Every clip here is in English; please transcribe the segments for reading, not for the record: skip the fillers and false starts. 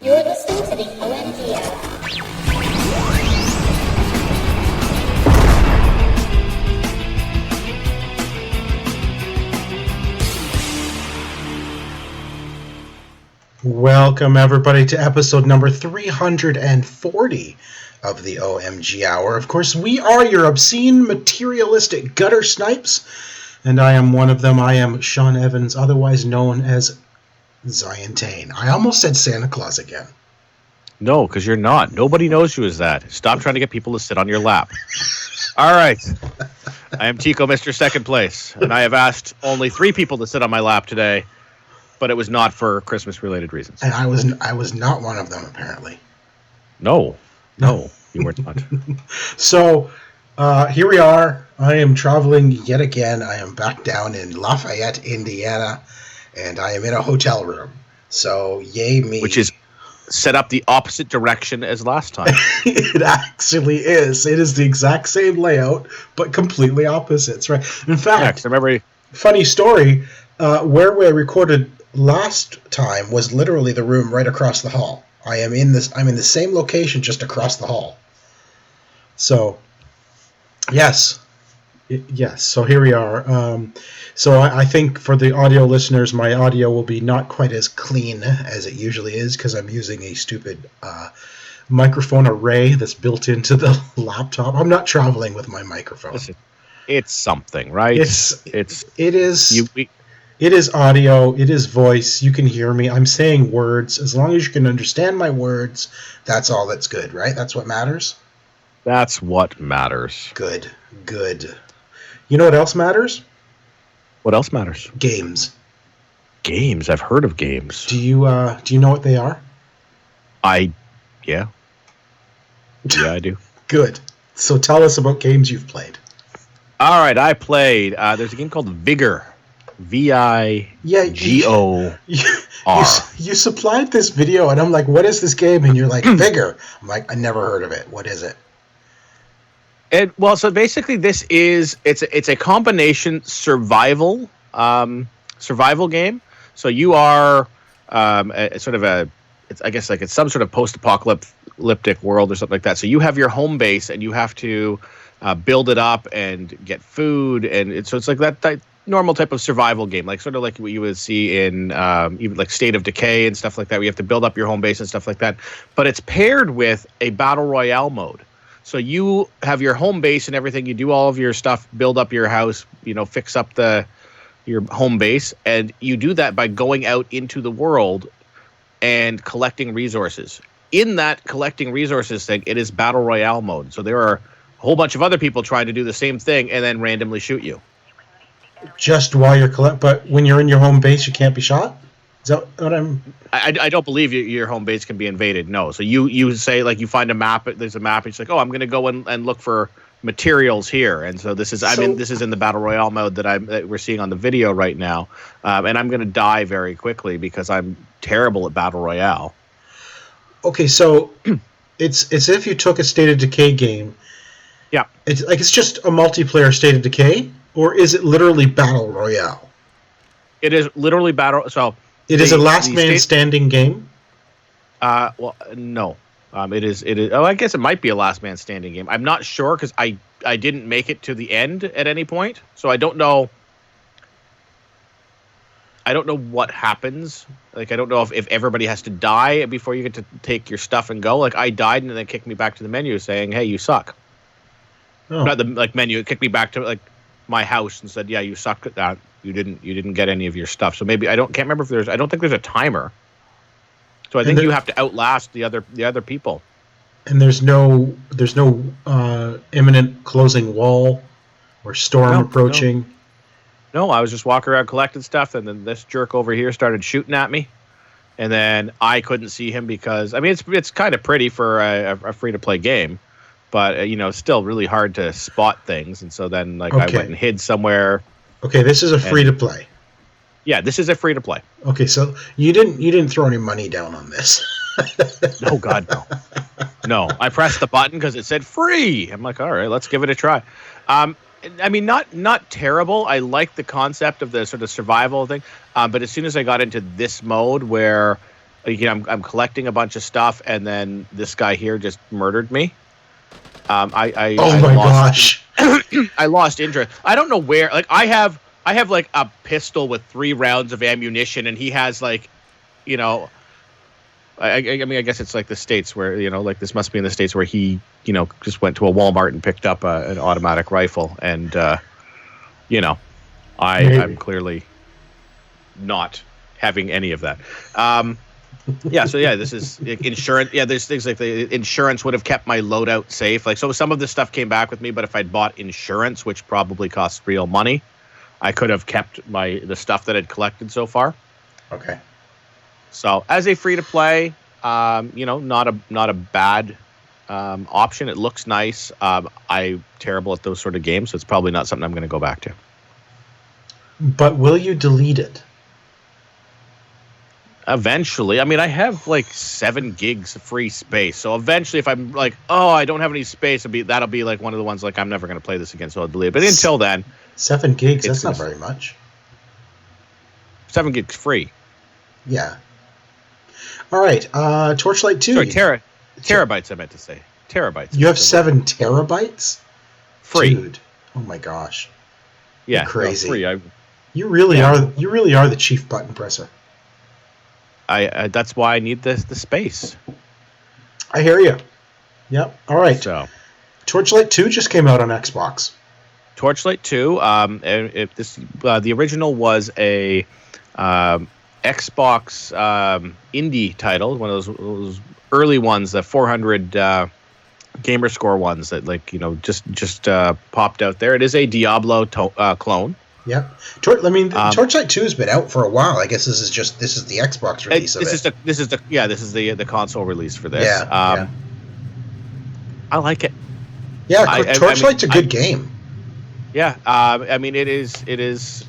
You're listening to the OMG Hour. Welcome, everybody, to episode number 340 of the OMG Hour. Of course, we are your obscene, materialistic Guttersnipes, and I am one of them. I am Sean Evans, otherwise known as Zion-Tane. I almost said Santa Claus again. No, because you're not. Nobody knows you as that. Stop trying to get people to sit on your lap. All right. I am Tico, Mr. Second Place, and I have asked only 3 people to sit on my lap today, but it was not for Christmas-related reasons. And I was not one of them, apparently. No, you were not. So, here we are. I am traveling yet again. I am back down in Lafayette, Indiana, and I am in a hotel room. So, yay me. Which is set up the opposite direction as last time. It actually is. It is the exact same layout, but completely opposites, right? In fact, I remember. Funny story, where we recorded last time was literally the room right across the hall. I'm in the same location, just across the hall. So, yes. So here we are. So I think for the audio listeners, my audio will be not quite as clean as it usually is because I'm using a stupid microphone array that's built into the laptop. I'm not traveling with my microphone. Listen, it's something, right? It is audio. It is voice. You can hear me. I'm saying words. As long as you can understand my words, that's all that's good, right? That's what matters? That's what matters. Good. You know what else matters? What else matters? Games. Games. I've heard of games. Do you know what they are? Yeah, I do. Good. So tell us about games you've played. All right, I played. There's a game called Vigor. Vigor. You supplied this video, and I'm like, what is this game? And you're like, Vigor. I'm like, I never heard of it. What is it? So basically, it's a combination survival game. So you are it's some sort of post-apocalyptic world or something like that. So you have your home base, and you have to build it up and get food, and it's like that normal type of survival game, like sort of like what you would see in even like State of Decay and stuff like that. Where you have to build up your home base and stuff like that. But it's paired with a battle royale mode. So you have your home base and everything. You do all of your stuff, build up your house, fix up your home base, and you do that by going out into the world and collecting resources. In that collecting resources thing, it is battle royale mode. So there are a whole bunch of other people trying to do the same thing and then randomly shoot you. Just while you're but when you're in your home base, you can't be shot? Is that what I don't believe your home base can be invaded, no. So you say, like, you find a map, there's a map, and it's like, I'm going to go and look for materials here. And so this is in the Battle Royale mode that we're seeing on the video right now. And I'm going to die very quickly because I'm terrible at Battle Royale. Okay, so it's as if you took a State of Decay game. Yeah. It's just a multiplayer State of Decay, or is it literally Battle Royale? It is literally It is a last man standing game? No. It is. I guess it might be a last man standing game. I'm not sure because I didn't make it to the end at any point, so I don't know. I don't know what happens. Like, I don't know if everybody has to die before you get to take your stuff and go. Like, I died and then kicked me back to the menu saying, "Hey, you suck." Oh. Not the menu. It kicked me back to my house and said, "Yeah, you suck at that. You didn't get any of your stuff." So maybe can't remember if I don't think there's a timer. So I think you have to outlast the other people. And there's no imminent closing wall or storm approaching. No, I was just walking around collecting stuff, and then this jerk over here started shooting at me, and then I couldn't see him because it's kind of pretty for a free to play game, but it's still really hard to spot things, and so then I went and hid somewhere. Okay, this is a free to play. Yeah, this is a free to play. Okay, so you didn't throw any money down on this. No, God, no. No, I pressed the button because it said free. I'm like, all right, let's give it a try. Not terrible. I like the concept of the sort of survival thing, but as soon as I got into this mode where I'm collecting a bunch of stuff, and then this guy here just murdered me. I gosh. I lost interest. I don't know where. Like I have like a pistol with 3 rounds of ammunition, and he has like, you know, I mean, I guess it's like the States where, you know, like this must be in the States where he, you know, just went to a Walmart and picked up an automatic rifle, and you know, I'm clearly not having any of that. Yeah, so yeah, this is insurance. Yeah, there's things like the insurance would have kept my loadout safe. Like, so some of this stuff came back with me, but if I'd bought insurance, which probably costs real money, I could have kept the stuff that I'd collected so far. Okay. So as a free to play, you know, not a bad option. It looks nice. I'm terrible at those sort of games, so it's probably not something I'm going to go back to. But will you delete it? Eventually. I mean, I have like 7 gigs of free space. So eventually, if I'm like, oh, I don't have any space, that'll be like one of the ones like I'm never going to play this again, so I'll delete it. But until then, 7 gigs, that's not very much. 7 gigs free. Yeah. All right. Torchlight 2. Sorry, terabytes I meant to say. Terabytes. You have 7 terabytes? Free. Dude. Oh my gosh. Yeah. You're crazy. No, free. You really are the chief button presser. That's why I need the space. I hear you. Yep. All right. So, Torchlight 2 just came out on Xbox. Torchlight 2. The original was a Xbox indie title, one of those early ones, the 400 gamer score ones that, like, you know, just popped out there. It is a Diablo clone. Yeah, Torchlight 2 has been out for a while. I guess this is the Xbox release of it. This is the console release for this. Yeah, I like it. Yeah, Torchlight's a good game. Yeah, I mean it is.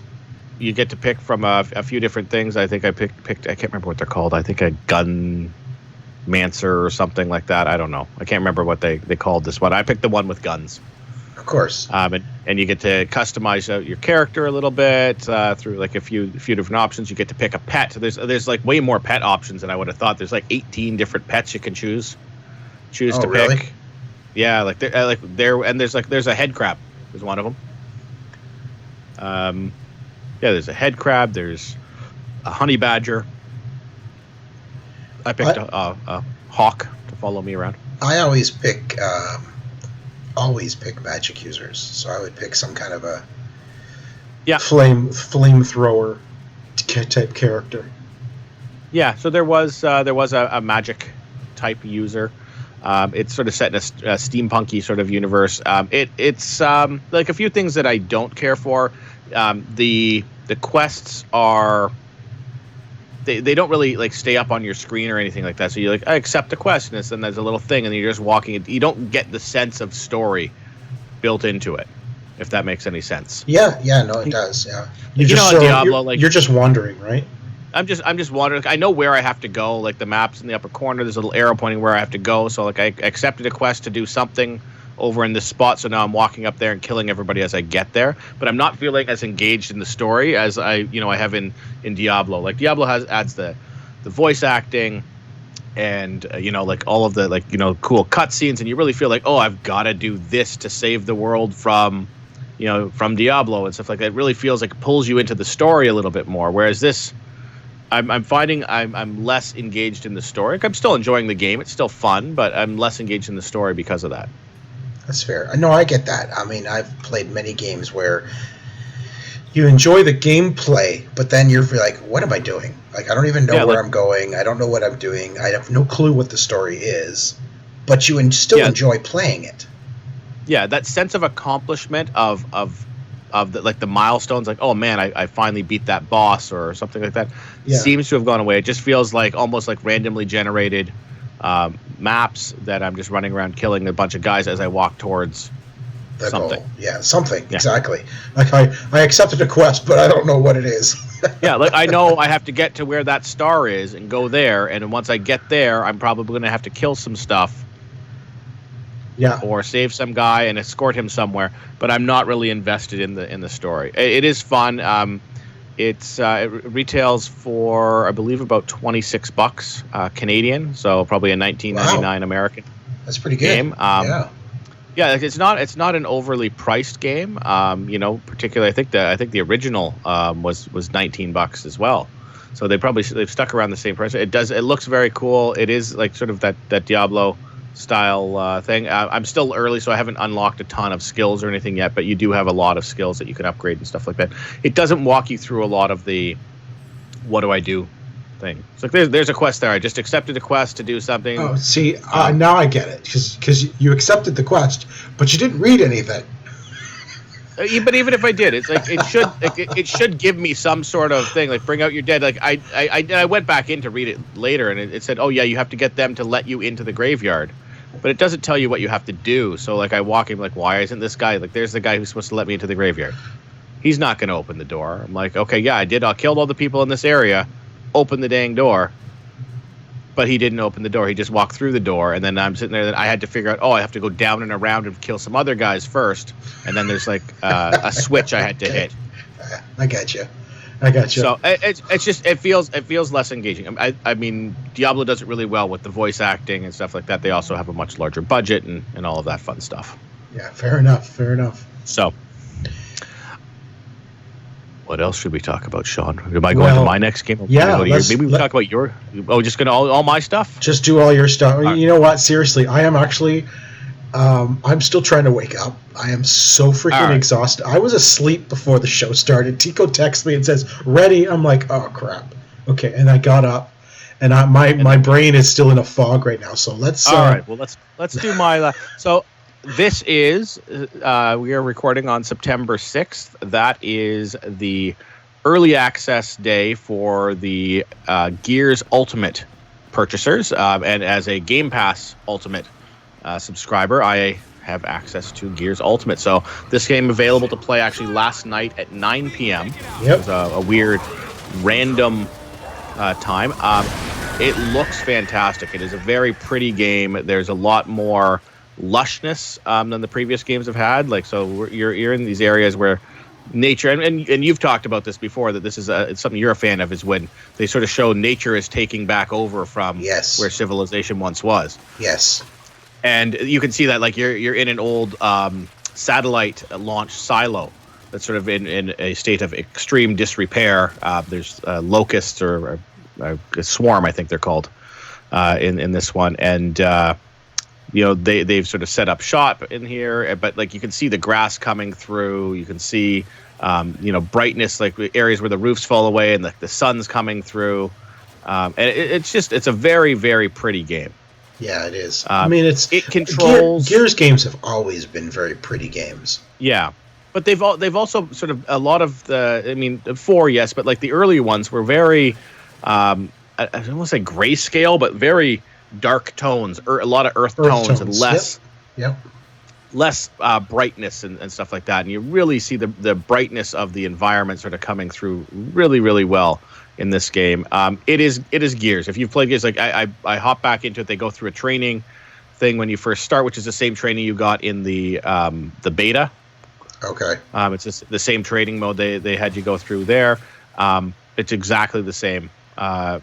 You get to pick from a few different things. I think I picked. I can't remember what they're called. I think a gun mancer or something like that. I don't know. I can't remember what they called this one. I picked the one with guns. Of course. And you get to customize out your character a little bit through like a few different options. You get to pick a pet. There's like way more pet options than I would have thought. There's like 18 different pets you can choose to really? pick. Yeah, like there's a head crab. There's one of them. Yeah, there's a head crab. There's a honey badger. I picked a hawk to follow me around. I always pick magic users, so I would pick some kind of a flamethrower type character. Yeah, so there was a magic type user. It's sort of set in a steampunky sort of universe. It's like a few things that I don't care for. The quests are they don't really like stay up on your screen or anything like that. So you're like, I accept a quest, and there's a little thing, and you're just walking. You don't get the sense of story built into it, if that makes any sense. Yeah, no, it does. Yeah, Diablo, you're just wandering, right? I'm just wandering. I know where I have to go. Like the map's in the upper corner. There's a little arrow pointing where I have to go. So like I accepted a quest to do something over in this spot. So now I'm walking up there and killing everybody as I get there. But I'm not feeling as engaged in the story as I have in Diablo. Like Diablo adds the voice acting and like all of the cool cutscenes, and you really feel like, oh, I've got to do this to save the world from Diablo and stuff like that. It really feels like it pulls you into the story a little bit more. Whereas this, I'm finding I'm less engaged in the story. Like, I'm still enjoying the game. It's still fun, but I'm less engaged in the story because of that. That's fair. No, I get that. I mean, I've played many games where you enjoy the gameplay, but then you're like, what am I doing? Like, I don't even know where I'm going. I don't know what I'm doing. I have no clue what the story is, but you still enjoy playing it. Yeah, that sense of accomplishment of the milestones, like, oh man, I finally beat that boss or something like that, seems to have gone away. It just feels like almost like randomly generated maps that I'm just running around killing a bunch of guys as I walk towards something. Goal. Yeah, something. Yeah. Exactly. Like I accepted a quest, but I don't know what it is. Yeah, like I know I have to get to where that star is and go there, and once I get there, I'm probably going to have to kill some stuff. Yeah. Or save some guy and escort him somewhere, but I'm not really invested in the story. It is fun. it retails for, I believe, about $26 Canadian, so probably a $19.99 American That's pretty good. game. Yeah. Yeah, like, it's not an overly priced game. Particularly I think the original was $19 as well. So they've stuck around the same price. It looks very cool. It is like sort of that Diablo style thing. I'm still early, so I haven't unlocked a ton of skills or anything yet, but you do have a lot of skills that you can upgrade and stuff like that. It doesn't walk you through a lot of the what do I do thing. It's like there's a quest there. I just accepted a quest to do something. Oh, see, now I get it, because you accepted the quest, but you didn't read anything. But even if I did, it's like it should give me some sort of thing, like bring out your dead. Like I went back in to read it later, and it said, oh yeah, you have to get them to let you into the graveyard, but it doesn't tell you what you have to do. So like I walk in, like, why isn't this guy, like, there's the guy who's supposed to let me into the graveyard. He's not going to open the door. I'm like, okay, yeah, I did. I killed all the people in this area. Open the dang door. But he didn't open the door. He just walked through the door, and then I'm sitting there. And I had to figure out, I have to go down and around and kill some other guys first, and then there's like a switch I had to hit. I got you. So it feels less engaging. I mean, Diablo does it really well with the voice acting and stuff like that. They also have a much larger budget and all of that fun stuff. Yeah, fair enough. So, what else should we talk about, Sean? Am I going to my next game? Yeah, maybe we talk about your. Oh, just gonna all my stuff. Just do all your stuff. You know what? Seriously, I am actually. I'm still trying to wake up. I am so freaking exhausted. I was asleep before the show started. Tico texts me and says, "Ready?" I'm like, "Oh crap." Okay, and I got up, and my brain is still in a fog right now. So let's. All right. Well, let's do my. So. This is, we are recording on September 6th. That is the early access day for the Gears Ultimate purchasers. And as a Game Pass Ultimate subscriber, I have access to Gears Ultimate. So this game available to play actually last night at 9 p.m. Yep. It was a weird, random time. It looks fantastic. It is a very pretty game. There's a lot more lushness than the previous games have had. Like, so you're in these areas where nature and you've talked about this before, that this is it's something you're a fan of, is when they sort of show nature is taking back over from where civilization once was. Yes. And you can see that, like, you're in an old satellite launch silo that's sort of in a state of extreme disrepair. There's locusts or a swarm, I think they're called, in this one, and they've sort of set up shop in here, but like you can see the grass coming through. You can see brightness, like areas where the roofs fall away and the sun's coming through. And it's a very, very pretty game. Yeah, it is. I mean, it controls. Gears games have always been very pretty games. Yeah, but they've also sort of a lot of the. I mean, 4, yes, but like the early ones were very. I don't want to say grayscale, but very dark tones, or a lot of earth tones and less. Yep. Less brightness and stuff like that, and you really see the brightness of the environment sort of coming through really, really well in this game. It is Gears. If you've played Gears, like I hop back into it. They go through a training thing when you first start, which is the same training you got in the beta. Okay. It's just the same training mode they had you go through there. It's exactly the same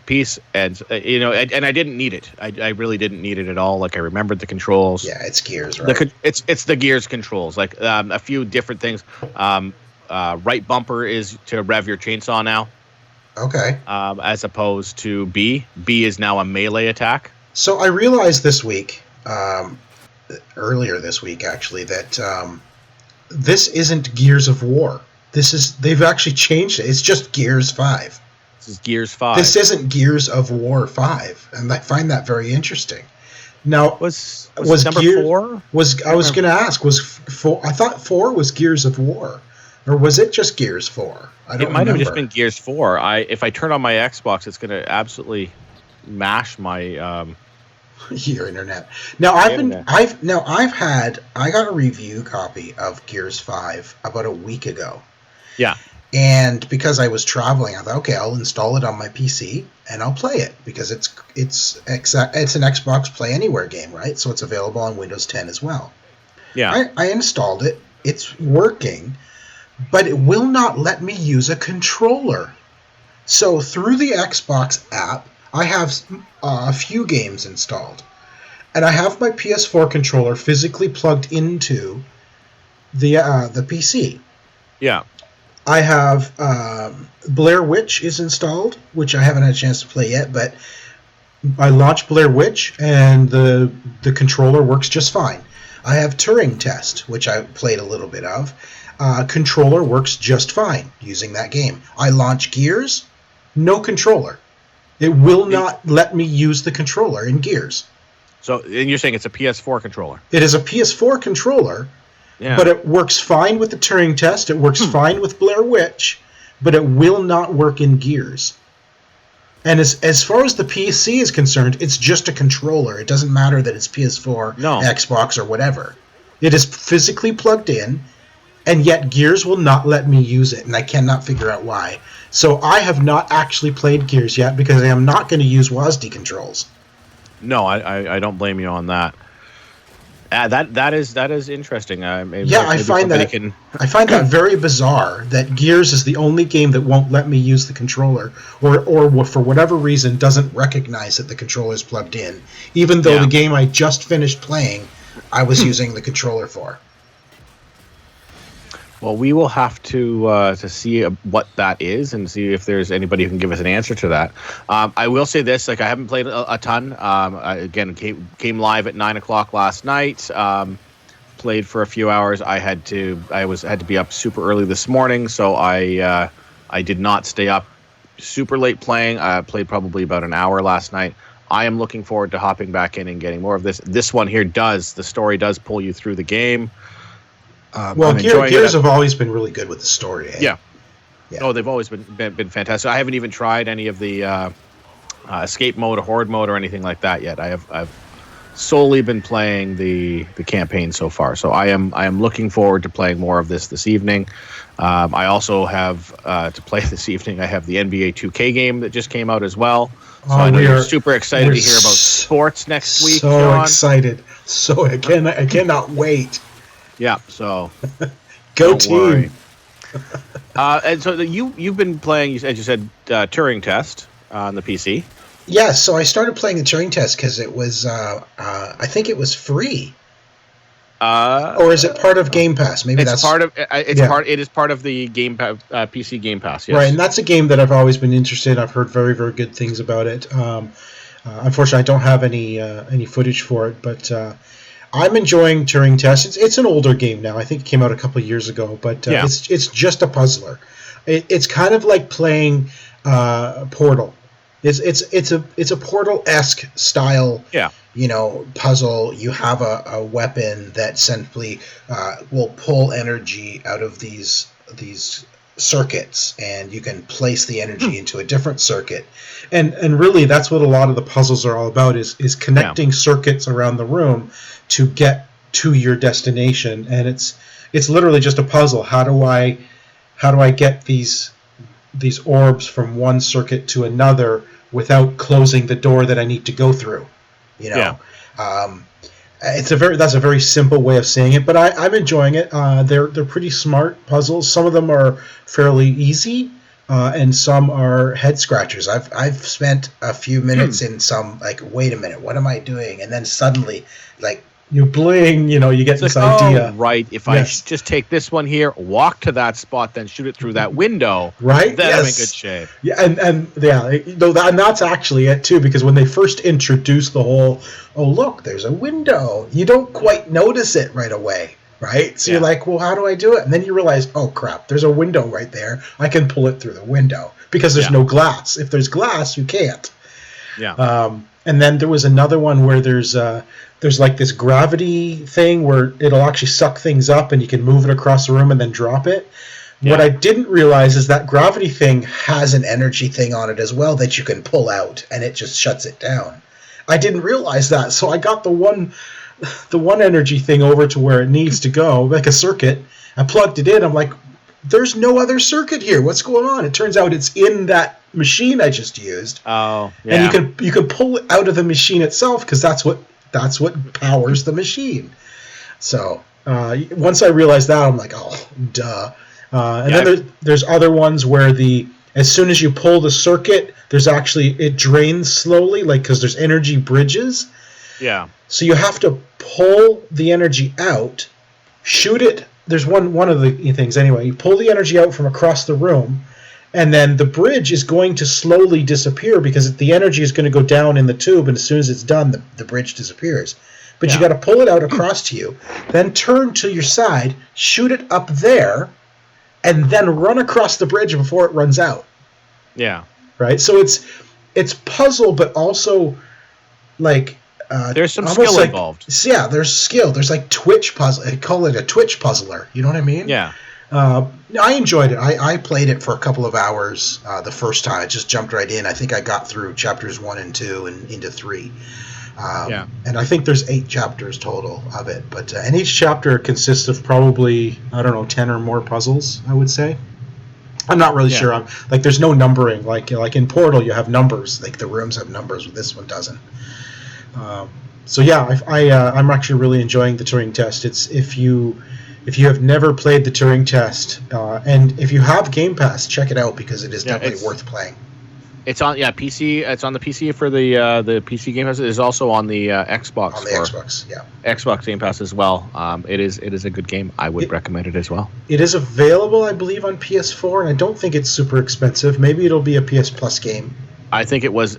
piece, and and I didn't need it. I really didn't need it at all. Like, I remembered the controls. Yeah, it's Gears, right? It's the Gears controls. Like, a few different things. Right bumper is to rev your chainsaw now. Okay. As opposed to B. B is now a melee attack. So I realized this week, earlier this week actually, that this isn't Gears of War. They've actually changed it. It's just Gears 5. This is Gears 5. This isn't Gears of War 5, and I find that very interesting. Now, was number 4? I was going to ask, was 4? I thought 4 was Gears of War, or was it just Gears 4? It might have just been Gears 4. If I turn on my Xbox, it's going to absolutely mash my your internet. Now I got a review copy of Gears 5 about a week ago. Yeah. And because I was traveling, I thought, okay, I'll install it on my PC and I'll play it, because it's an Xbox Play Anywhere game, right? So it's available on Windows 10 as well. Yeah. I installed it. It's working, but it will not let me use a controller. So through the Xbox app, I have a few games installed. And I have my PS4 controller physically plugged into the PC. Yeah. I have Blair Witch is installed, which I haven't had a chance to play yet, but I launched Blair Witch, and the controller works just fine. I have Turing Test, which I played a little bit of. Controller works just fine using that game. I launch Gears, no controller. It will not let me use the controller in Gears. So, and you're saying it's a PS4 controller? It is a PS4 controller, but it works fine with the Turing Test. It works fine with Blair Witch, but it will not work in Gears. And as far as the PC is concerned, it's just a controller. It doesn't matter that it's PS4, Xbox, or whatever. It is physically plugged in, and yet Gears will not let me use it, and I cannot figure out why. So I have not actually played Gears yet because I am not going to use WASD controls. No, I don't blame you on that. That is interesting. I find that very bizarre that Gears is the only game that won't let me use the controller, or for whatever reason doesn't recognize that the controller is plugged in, even though the game I just finished playing, I was using the controller for. Well, we will have to see what that is and see if there's anybody who can give us an answer to that. I will say this: I haven't played a ton. I came live at 9:00 last night. Played for a few hours. I had to be up super early this morning, so I did not stay up super late playing. I played probably about an hour last night. I am looking forward to hopping back in and getting more of this. This one here the story does pull you through the game. Gears have always been really good with the story. Eh? Yeah. Oh, they've always been fantastic. I haven't even tried any of the escape mode or horde mode or anything like that yet. I've solely been playing the campaign so far. So I am looking forward to playing more of this evening. I also have to play this evening. I have the NBA 2K game that just came out as well. So I know you're super excited to hear about sports next week. So John. Excited! So I cannot wait. Yeah, so go team. And so you've been playing, as you said, Turing Test on the PC. Yes, so I started playing the Turing Test because it was, I think it was free. Or is it part of Game Pass? Maybe it's that's part of. It is part of the Game PC Game Pass. Yes. Right, and that's a game that I've always been interested in. I've heard very, very good things about it. Unfortunately, I don't have any footage for it, but. I'm enjoying Turing Test. It's an older game now. I think it came out a couple of years ago, but it's just a puzzler. It's kind of like playing Portal. It's a Portal-esque style. Puzzle. You have a weapon that simply will pull energy out of these circuits, and you can place the energy into a different circuit. And really, that's what a lot of the puzzles are all about: is connecting circuits around the room to get to your destination. And it's literally just a puzzle. How do I get these orbs from one circuit to another without closing the door that I need to go through? That's a very simple way of saying it, but I'm enjoying it. They're pretty smart puzzles. Some of them are fairly easy, and some are head scratchers. I've spent a few minutes in some, like, wait a minute, what am I doing? And then suddenly, like, you bling, you get this idea. Oh, right. If I just take this one here, walk to that spot, then shoot it through that window, right? Then I'm in good shape. Yeah, and that's actually it too, because when they first introduced the whole, oh look, there's a window, you don't quite notice it right away, right? So you're like, well, how do I do it? And then you realize, oh crap, there's a window right there. I can pull it through the window because there's no glass. If there's glass, you can't. Yeah. And then there was another one where there's like this gravity thing where it'll actually suck things up and you can move it across the room and then drop it. Yeah. What I didn't realize is that gravity thing has an energy thing on it as well that you can pull out, and it just shuts it down. I didn't realize that, so I got the one energy thing over to where it needs to go, like a circuit. I plugged it in. I'm like, there's no other circuit here. What's going on? It turns out it's in that machine I just used. Oh, yeah. And you can pull it out of the machine itself because that's what powers the machine. So once I realized that, I'm like, oh, duh. And then there's other ones where as soon as you pull the circuit, it drains slowly, like because there's energy bridges. Yeah. So you have to pull the energy out, shoot it. There's one of the things anyway. You pull the energy out from across the room, and then the bridge is going to slowly disappear because the energy is going to go down in the tube, and as soon as it's done, the bridge disappears. But you got to pull it out across to you, then turn to your side, shoot it up there, and then run across the bridge before it runs out. Yeah. Right? So it's puzzle, but also like... there's some skill involved. Yeah, there's skill. There's like Twitch puzzle. I call it a Twitch puzzler. You know what I mean? Yeah. I enjoyed it. I played it for a couple of hours the first time. I just jumped right in. I think I got through chapters 1 and 2 and into 3. And I think there's 8 chapters total of it. But and each chapter consists of probably, I don't know, 10 or more puzzles, I would say. I'm not really sure. There's no numbering. Like in Portal, you have numbers. Like the rooms have numbers. This one doesn't. So yeah, I'm actually really enjoying the Turing Test. It's if you have never played the Turing Test, and if you have Game Pass, check it out because it is definitely worth playing. It's on PC. It's on the PC for the PC Game Pass. It is also on the Xbox. On the Xbox, yeah. Xbox Game Pass as well. It is a good game. I would recommend it as well. It is available, I believe, on PS4, and I don't think it's super expensive. Maybe it'll be a PS Plus game. I think it was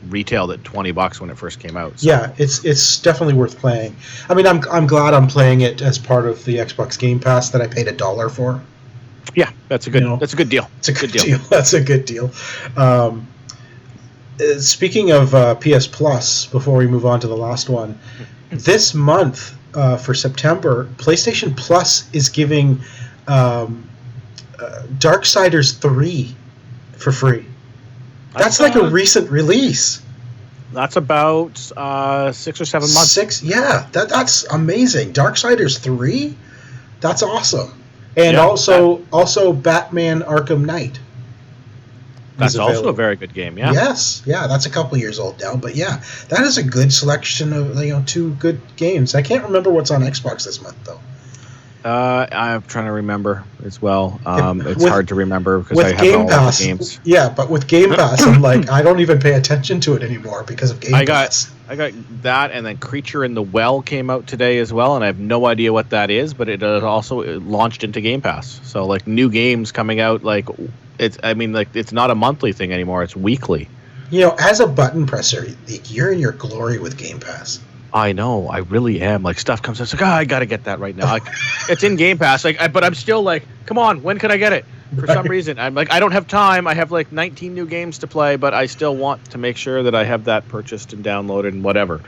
retailed at $20 when it first came out. So. Yeah, it's definitely worth playing. I mean, I'm glad I'm playing it as part of the Xbox Game Pass that I paid $1 for. Yeah, that's a good deal. It's a good deal. That's a good deal. Speaking of PS Plus, before we move on to the last one, this month for September, PlayStation Plus is giving Darksiders 3 for free. That's like a recent release. That's about 6 or 7 months. That's amazing. Darksiders 3? That's awesome. And also Batman Arkham Knight. That's also a very good game, yeah. Yes, yeah, that's a couple years old now, but yeah, that is a good selection of 2 good games. I can't remember what's on Xbox this month though. I'm trying to remember as well. It's hard to remember because I have Game all Pass, the games. Yeah, but with Game Pass, I'm like, I don't even pay attention to it anymore because of Game Pass. I got that, and then Creature in the Well came out today as well, and I have no idea what that is, but it also launched into Game Pass. So like new games coming out, it's not a monthly thing anymore; it's weekly. As a button presser, you're in your glory with Game Pass. I know, I really am. Like stuff comes out, it's like, I gotta get that right now. It's in Game Pass, but I'm still like, come on, when can I get it? For some reason, I'm like, I don't have time. I have like 19 new games to play, but I still want to make sure that I have that purchased and downloaded and whatever.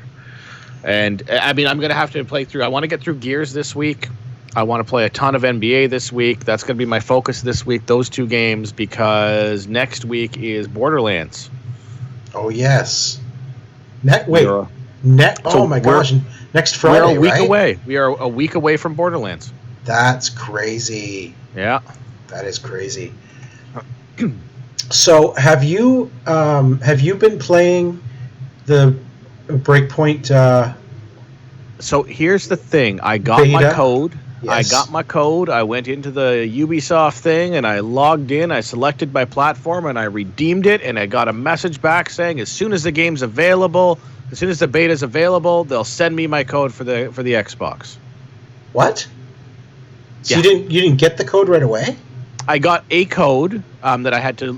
And I mean, I'm gonna have to play through. I want to get through Gears this week. I want to play a ton of NBA this week. That's gonna be my focus this week. Those 2 games, because next week is Borderlands. Oh yes. Oh my gosh! Next Friday, we're a week away. We are a week away from Borderlands. That's crazy. Yeah, that is crazy. So, have you been playing the Breakpoint? So here's the thing. I got beta? my code. Yes. I got my code. I went into the Ubisoft thing and I logged in. I selected my platform and I redeemed it. And I got a message back saying as soon as the game's available, as soon as the beta's available, they'll send me my code for the Xbox. What? So Yeah. you didn't get the code right away? I got a code that I had to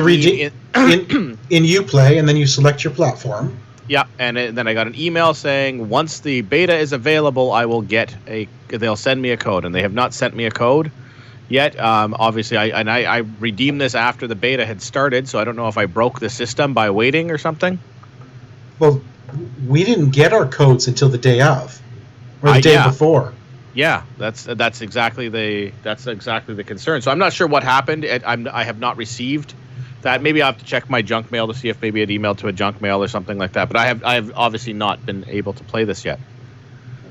redeem in Uplay, and then you select your platform. Yeah, and then I got an email saying once the beta is available, they'll send me a code, and they have not sent me a code yet. Obviously, I redeemed this after the beta had started, so I don't know if I broke the system by waiting or something. Well, we didn't get our codes until the day of, or the day before. Yeah, that's exactly the concern. So I'm not sure what happened. I have not received that. Maybe I'll have to check my junk mail to see if maybe it emailed to a junk mail or something like that. But I have obviously not been able to play this yet.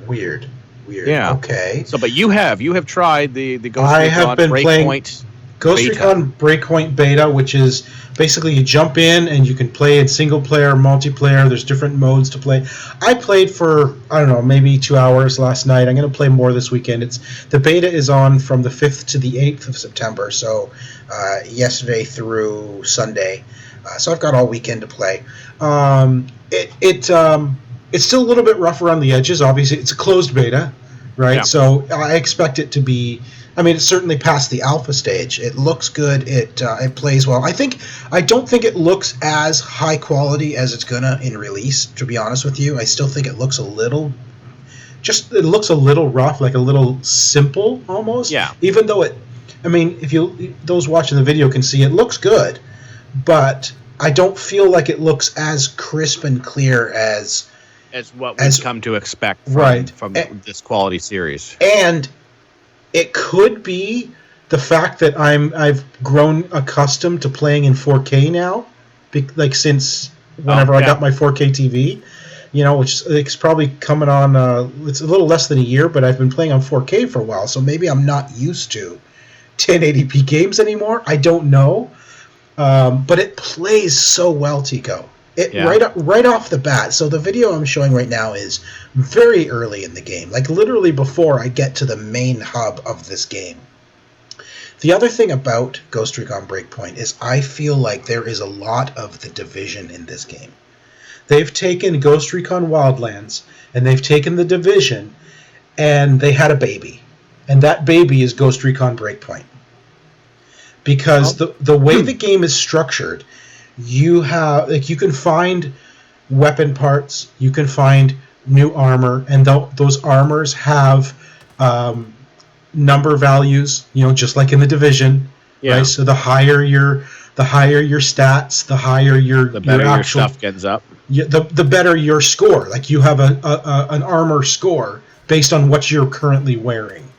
Weird. Yeah. Okay. So, but you have tried the Ghost I have been Breakpoint. Ghost Beta. Recon Breakpoint Beta, which is basically you jump in and you can play in single player, multiplayer. There's different modes to play. I played for, I don't know, maybe 2 hours last night. I'm going to play more this weekend. The beta is on from the 5th to the 8th of September, so yesterday through Sunday. So I've got all weekend to play. It's still a little bit rough around the edges. Obviously, it's a closed beta, right? Yeah. So I expect it to be. I mean, it's certainly past the alpha stage. It looks good. It plays well. I don't think it looks as high quality as it's gonna in release. To be honest with you, I still think it looks a little rough, like a little simple almost. Yeah. Even though those watching the video can see it looks good, but I don't feel like it looks as crisp and clear as what we've come to expect from this quality series. And it could be the fact that I've grown accustomed to playing in 4K now, since whenever I got my 4K TV, which it's probably coming on. It's a little less than a year, but I've been playing on 4K for a while, so maybe I'm not used to 1080p games anymore. I don't know, but it plays so well, Tico. Right off the bat. So the video I'm showing right now is very early in the game, like literally before I get to the main hub of this game. The other thing about Ghost Recon Breakpoint is I feel like there is a lot of the Division in this game. They've taken Ghost Recon Wildlands and they've taken the Division and they had a baby. And that baby is Ghost Recon Breakpoint. Because the way the game is structured, you can find weapon parts, you can find new armor, and those armors have number values, just like in the Division. Yeah. Right? So the higher your stats, the higher the better your stuff gets up. The better your score. Like you have an armor score based on what you're currently wearing,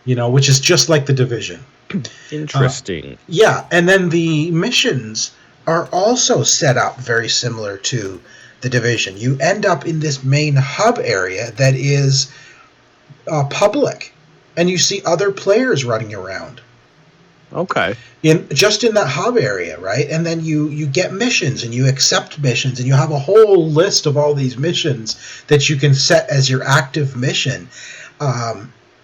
which is just like the Division. Interesting. Yeah, and then the missions are also set up very similar to the Division. You end up in this main hub area that is public, and you see other players running around. Okay. In that hub area, right? And then you get missions, and you accept missions, and you have a whole list of all these missions that you can set as your active mission.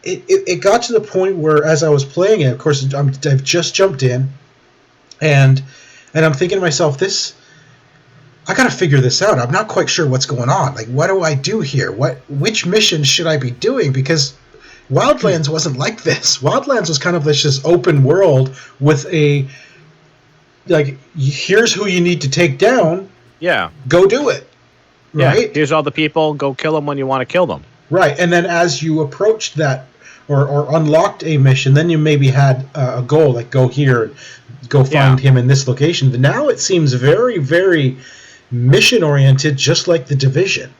It got to the point where, as I was playing it, of course, I've just jumped in, and I'm thinking to myself, I got to figure this out. I'm not quite sure what's going on. Like, what do I do here? Which missions should I be doing? Because Wildlands wasn't like this. Wildlands was kind of this open world with here's who you need to take down. Yeah. Go do it. Right? Yeah. Here's all the people. Go kill them when you want to kill them. Right. And then as you approached that or unlocked a mission, then you maybe had a goal, like go here, go find him in this location. But now it seems very, very mission-oriented, just like the Division.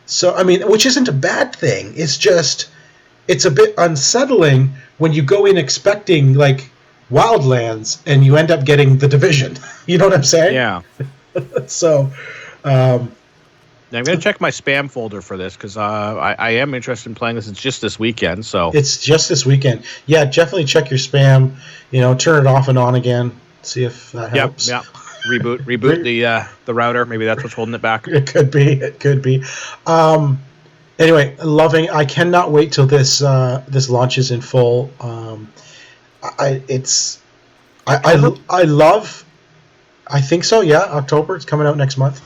So, which isn't a bad thing. It's just, it's a bit unsettling when you go in expecting, Wildlands, and you end up getting the Division. You know what I'm saying? Yeah. So, I'm going to check my spam folder for this, because I am interested in playing this. It's just this weekend, so... It's just this weekend. Yeah, definitely check your spam. Turn it off and on again. See if that helps. Yep. Reboot the router. Maybe that's what's holding it back. It could be. Anyway, I cannot wait till this launches in full. I think so. Yeah, October. It's coming out next month.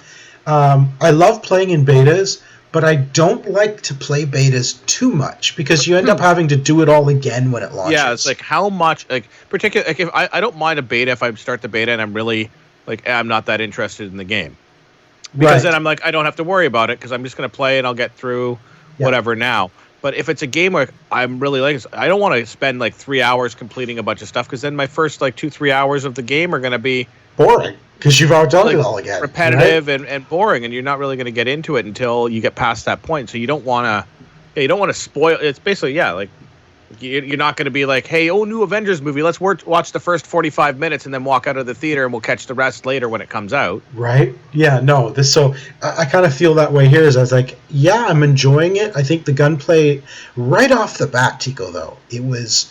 I love playing in betas, but I don't like to play betas too much because you end up having to do it all again when it launches. Yeah, it's how much, particularly, if I don't mind a beta if I start the beta and I'm really, I'm not that interested in the game. Because then I'm I don't have to worry about it because I'm just going to play and I'll get through whatever now. But if it's a game where I'm really I don't want to spend 3 hours completing a bunch of stuff because then my first 2-3 hours of the game are going to be boring. Because you've already done it all again. Repetitive and boring, and you're not really going to get into it until you get past that point. So you don't want to spoil. It's basically, you're not going to be hey, new Avengers movie. Let's watch the first 45 minutes and then walk out of the theater, and we'll catch the rest later when it comes out. Right? Yeah, no. So I kind of feel that way here. Is I was I'm enjoying it. I think the gunplay, right off the bat, Tico, though, it was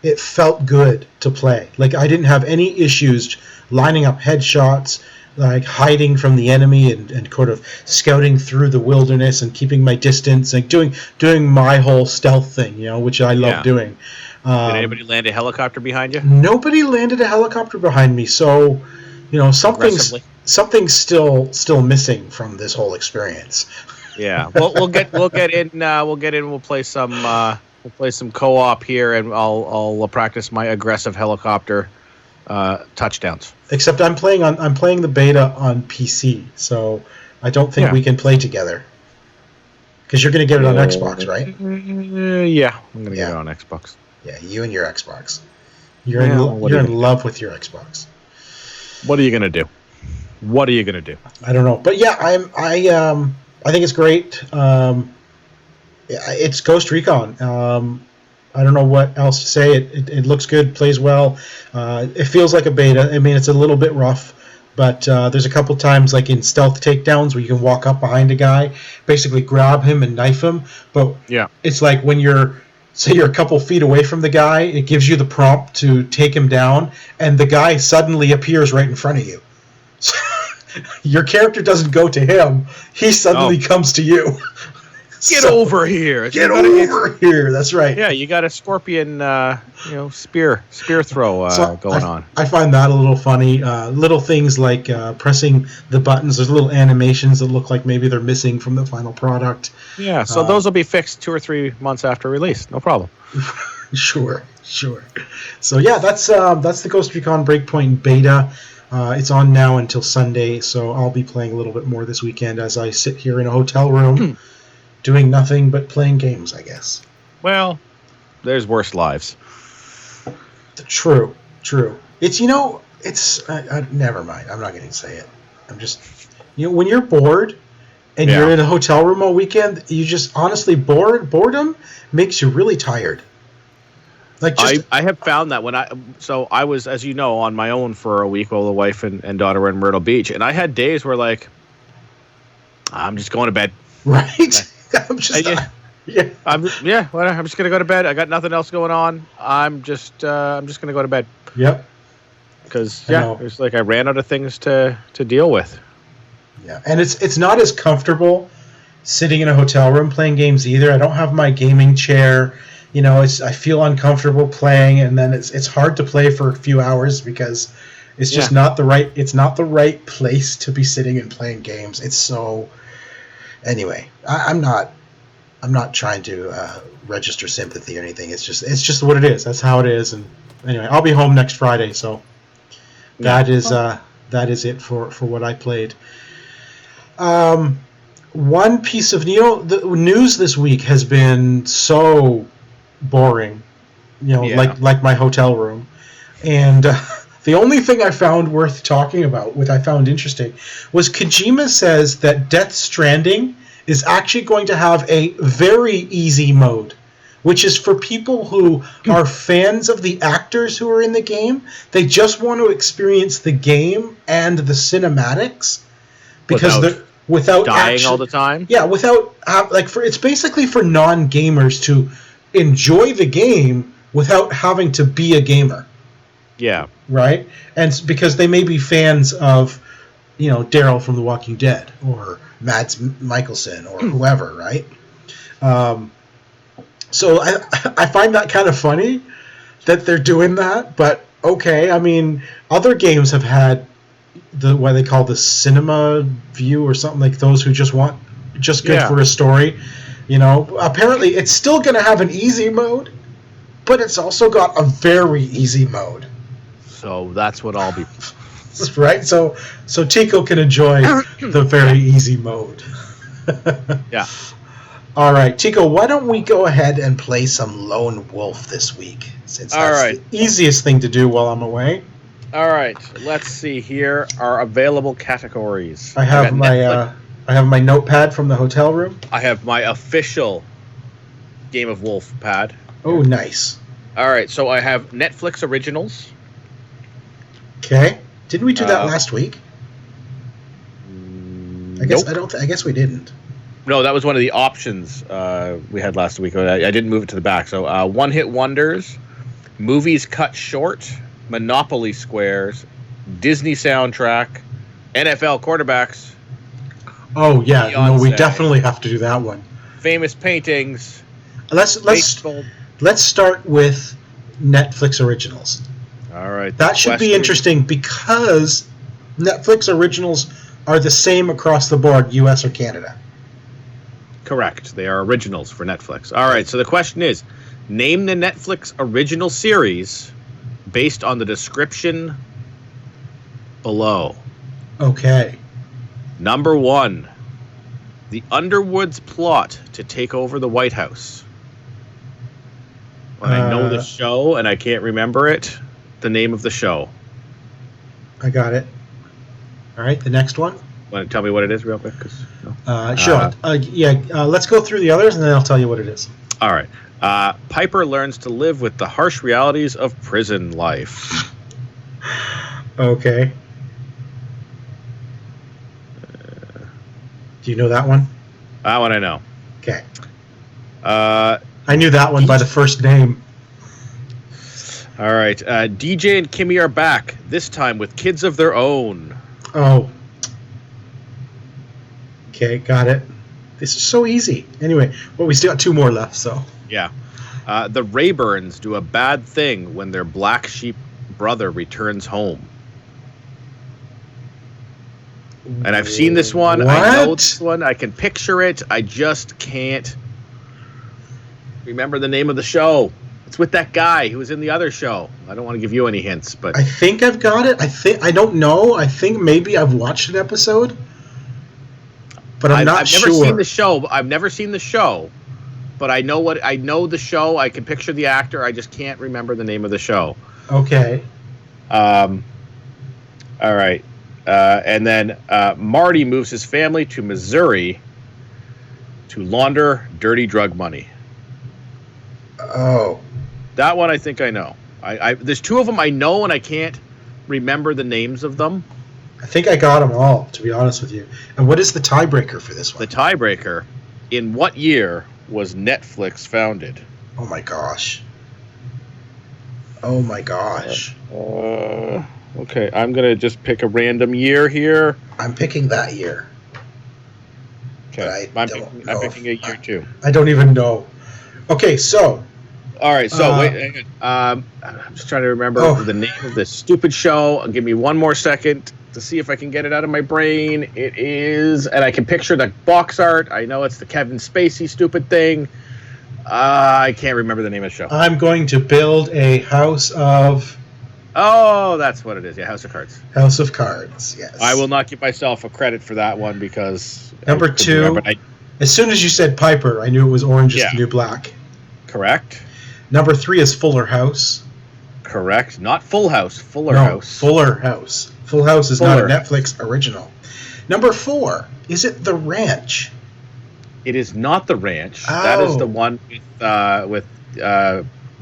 it felt good to play. Like I didn't have any issues lining up headshots, like hiding from the enemy and kind of scouting through the wilderness and keeping my distance, like doing my whole stealth thing, which I love doing. Did anybody land a helicopter behind you? Nobody landed a helicopter behind me, so something's still missing from this whole experience. Yeah, we'll get in. We'll play some co-op here, and I'll practice my aggressive helicopter touchdowns. Except I'm playing the beta on PC, so I don't think we can play together. Because you're going to get it on Xbox, right? Yeah, I'm going to get it on Xbox. Yeah, you and your Xbox. You're in love with your Xbox. What are you going to do? I don't know, but yeah, I think it's great. It's Ghost Recon. I don't know what else to say. It looks good, plays well. It feels like a beta. I mean, it's a little bit rough, but there's a couple times, like in stealth takedowns, where you can walk up behind a guy, basically grab him and knife him. But it's like when you're a couple feet away from the guy, it gives you the prompt to take him down, and the guy suddenly appears right in front of you. So your character doesn't go to him; he suddenly comes to you. Get over here! Get over here! That's right. Yeah, you got a scorpion, spear throw going on. I find that a little funny. Little things like pressing the buttons. There's little animations that look like maybe they're missing from the final product. Yeah, so those will be fixed 2 or 3 months after release. No problem. Sure. So yeah, that's the Ghost Recon Breakpoint beta. It's on now until Sunday, so I'll be playing a little bit more this weekend as I sit here in a hotel room. Doing nothing but playing games, I guess. Well, there's worse lives. True. It's, never mind. I'm not going to say it. I'm just, when you're bored and you're in a hotel room all weekend, you just, honestly, boredom makes you really tired. Like I have found that I was, as you know, on my own for a week while the wife and daughter were in Myrtle Beach, and I had days where, like, I'm just going to bed. Right? I'm just gonna go to bed. I got nothing else going on. I'm just gonna go to bed. Yep. Because it's like I ran out of things to deal with. Yeah, and it's not as comfortable sitting in a hotel room playing games either. I don't have my gaming chair. I feel uncomfortable playing, and then it's hard to play for a few hours because it's just not the right. It's not the right place to be sitting and playing games. It's so. Anyway, I'm not trying to register sympathy or anything. It's just what it is. That's how it is. And anyway, I'll be home next Friday, so that is it for what I played. One piece of the news this week has been so boring, like my hotel room, and the only thing I found worth talking about, what I found interesting, was Kojima says that Death Stranding is actually going to have a very easy mode, which is for people who are fans of the actors who are in the game. They just want to experience the game and the cinematics because without dying all the time. Yeah, without it's basically for non-gamers to enjoy the game without having to be a gamer. Yeah. Right? And because they may be fans of, Daryl from The Walking Dead or Mads Mikkelsen or whoever, right? So I find that kind of funny that they're doing that, but okay. I mean, other games have had what they call the cinema view or something, like those who just want good for a story. Apparently it's still going to have an easy mode, but it's also got a very easy mode. So that's what I'll be. Right? So Tico can enjoy the very easy mode. Yeah. All right, Tico, why don't we go ahead and play some Lone Wolf this week? Since that's the easiest thing to do while I'm away. All right. Let's see here. Our available categories. I have my notepad from the hotel room. I have my official Game of Wolf pad. Oh, nice. All right, so I have Netflix originals. Okay. Didn't we do that last week? I guess we didn't. No, that was one of the options we had last week. I didn't move it to the back. So One Hit Wonders, Movies Cut Short, Monopoly Squares, Disney Soundtrack, NFL Quarterbacks, Oh yeah, no, we Beyonce. definitely have to do that one. Famous Paintings. Let's Baseball. let's start with Netflix originals. All right. That should be interesting because Netflix originals are the same across the board, US or Canada. Correct. They are originals for Netflix. All right. So the question is, name the Netflix original series based on the description below. Okay. Number 1, the Underwoods plot to take over the White House. When I know the show and I can't remember it, the name of the show. I got it. All right, the next one. Want to tell me what it is real quick? No. Sure. Let's go through the others and then I'll tell you what it is. All right. Piper learns to live with the harsh realities of prison life. Okay. Do you know that one? That one I know. Okay. I knew that one by the first name. All right. DJ and Kimmy are back, this time with kids of their own. Oh. Okay, got it. This is so easy. Anyway, well, we still got 2 more left, so. Yeah. The Rayburns do a bad thing when their black sheep brother returns home. And I've seen this one. What? I know this one. I can picture it. I just can't remember the name of the show. It's with that guy who was in the other show. I don't want to give you any hints, but I think I've got it. I don't know. I think maybe I've watched an episode, but I'm not sure. I've never seen the show. I've never seen the show, but I know the show. I can picture the actor. I just can't remember the name of the show. Okay. All right. And then Marty moves his family to Missouri to launder dirty drug money. Oh. That one I think I know. There's 2 of them I know, and I can't remember the names of them. I think I got them all, to be honest with you. And what is the tiebreaker for this one? The tiebreaker, in what year was Netflix founded? Oh my gosh. Oh my gosh. Okay, I'm going to just pick a random year here. I'm picking that year. Okay, I'm picking a year too. I don't even know. Okay, so. All right, so wait, hang on. I'm just trying to remember the name of this stupid show. Give me one more second to see if I can get it out of my brain. It is, and I can picture the box art. I know it's the Kevin Spacey stupid thing. I can't remember the name of the show. I'm going to build a house of... Oh, that's what it is. Yeah, House of Cards. House of Cards, yes. I will not give myself a credit for that one because... Number 2, as soon as you said Piper, I knew it was Orange is the New Black. Correct. Number 3 is Fuller House. Correct. Not Full House. Fuller House. Fuller House. Full House is not a Netflix original. Number 4, is it The Ranch? It is not The Ranch. Oh. That is the one with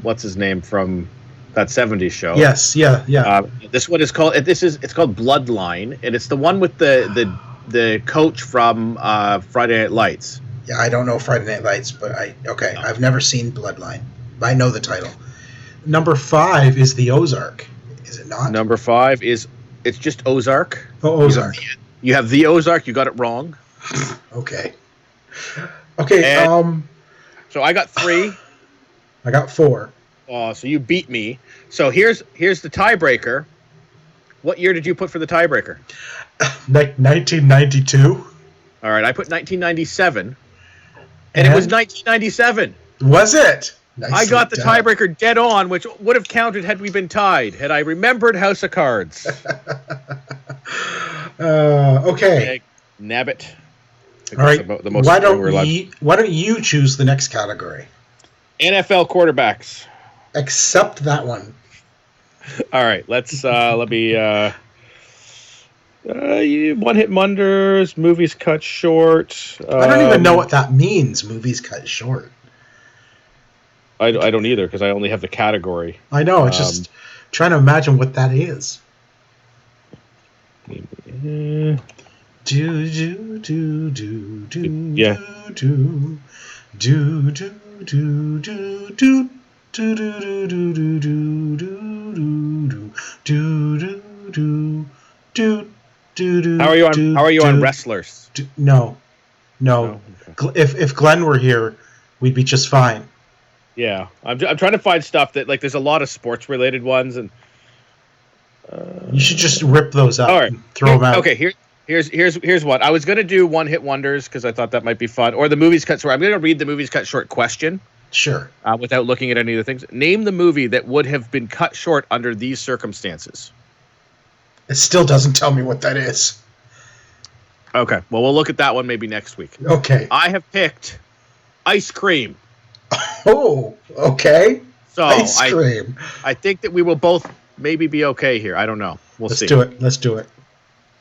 what's his name from that 70s show. Yes, yeah. This one is called it's called Bloodline, and it's the one with the coach from Friday Night Lights. Yeah, I don't know Friday Night Lights, but I've never seen Bloodline. I know the title. Number 5 is The Ozark. Is it not? Number 5 is it's just Ozark. Oh, Ozark. You have The Ozark. You got it wrong. Okay. So I got 3. I got 4. Oh, so you beat me. So here's the tiebreaker. What year did you put for the tiebreaker? 1992. All right, I put 1997, and it was 1997. Was it? I got the tiebreaker dead on, which would have counted had we been tied, had I remembered House of Cards. Okay. Nabbit. All right. Why don't you choose the next category? NFL quarterbacks. Accept that one. All right. Let me. One-hit wonders, movies cut short. I don't even know what that means. Movies cut short. I don't either because I only have the category. I know. It's just trying to imagine what that is. Do do do do do do do do do do do do do. How are you on? do, How are you on do, wrestlers? do. No. No. Okay. If Glenn were here, we'd be just fine. Yeah, I'm trying to find stuff that like there's a lot of sports related ones and. You should just rip those up All right. and throw them out. Okay, here's what I was gonna do. One hit wonders because I thought that might be fun, or the movies cut short. I'm gonna read the movies cut short question Sure. without looking at any of the things. Name the movie that would have been cut short under these circumstances. It still doesn't tell me what that is. Okay, well we'll look at that one maybe next week. Okay. I have picked Ice Cream. Oh, okay. So Ice cream. I think that we will both maybe be okay here. I don't know. Let's see. Let's do it.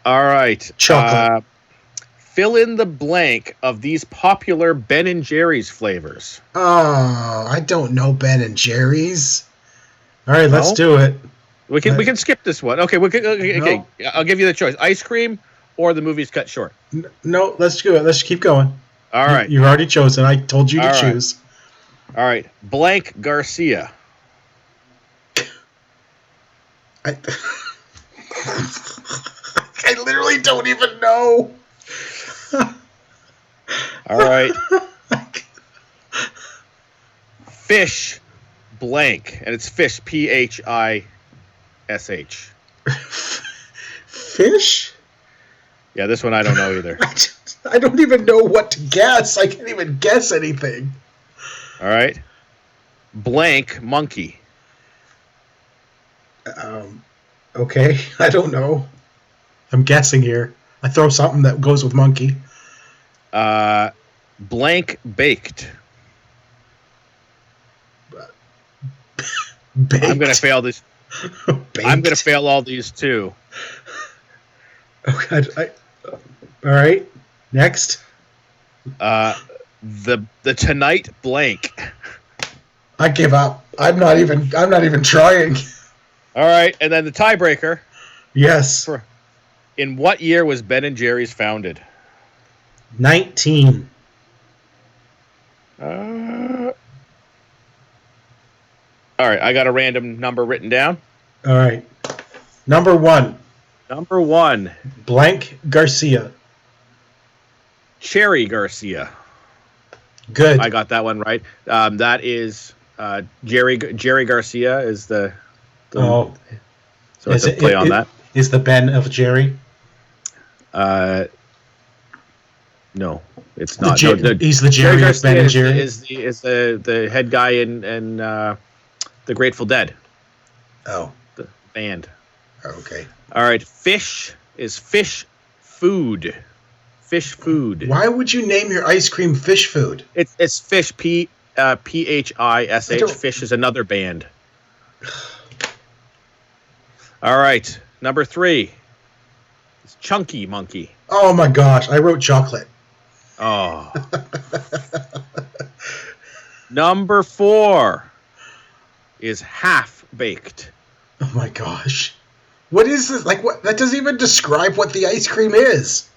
All right. Chocolate. Fill in the blank of these popular Ben and Jerry's flavors. Oh, I don't know Ben and Jerry's. All right, let's do it. We can skip this one. Okay, okay. No. I'll give you the choice: ice cream or the movie's cut short. No, let's do it. Let's keep going. All right. You've already chosen. I told you to All right. choose. All right. Blank Garcia. I literally don't even know. All right. Fish blank, and it's fish Phish. Fish? Yeah, this one I don't know either. I don't even know what to guess. I can't even guess anything. All right. Blank monkey. Okay, I don't know. I'm guessing here. I throw something that goes with monkey. Blank baked. Baked. I'm gonna fail this. Baked. I'm gonna fail all these too. Oh God! All right. Next. The tonight blank. I give up. I'm not even trying. All right, and then the tiebreaker. Yes. In what year was Ben and Jerry's founded? 19. All right, I got a random number written down. All right. Number 1. Number 1. Blank Garcia. Cherry Garcia. Good. I got that one right. That is Jerry Garcia is the oh. So it's a play on that. Is the Ben of Jerry? No, it's not. He's the Jerry of Ben and Jerry. Is the head guy in the Grateful Dead. Oh, the band. Okay. All right. Fish is fish food. Fish food. Why would you name your ice cream fish food? It's fish Phish. Fish is another band. All right. Number 3. It's Chunky Monkey. Oh my gosh! I wrote chocolate. Oh. Number 4 is Half Baked. Oh my gosh! What is this? Like what? That doesn't even describe what the ice cream is.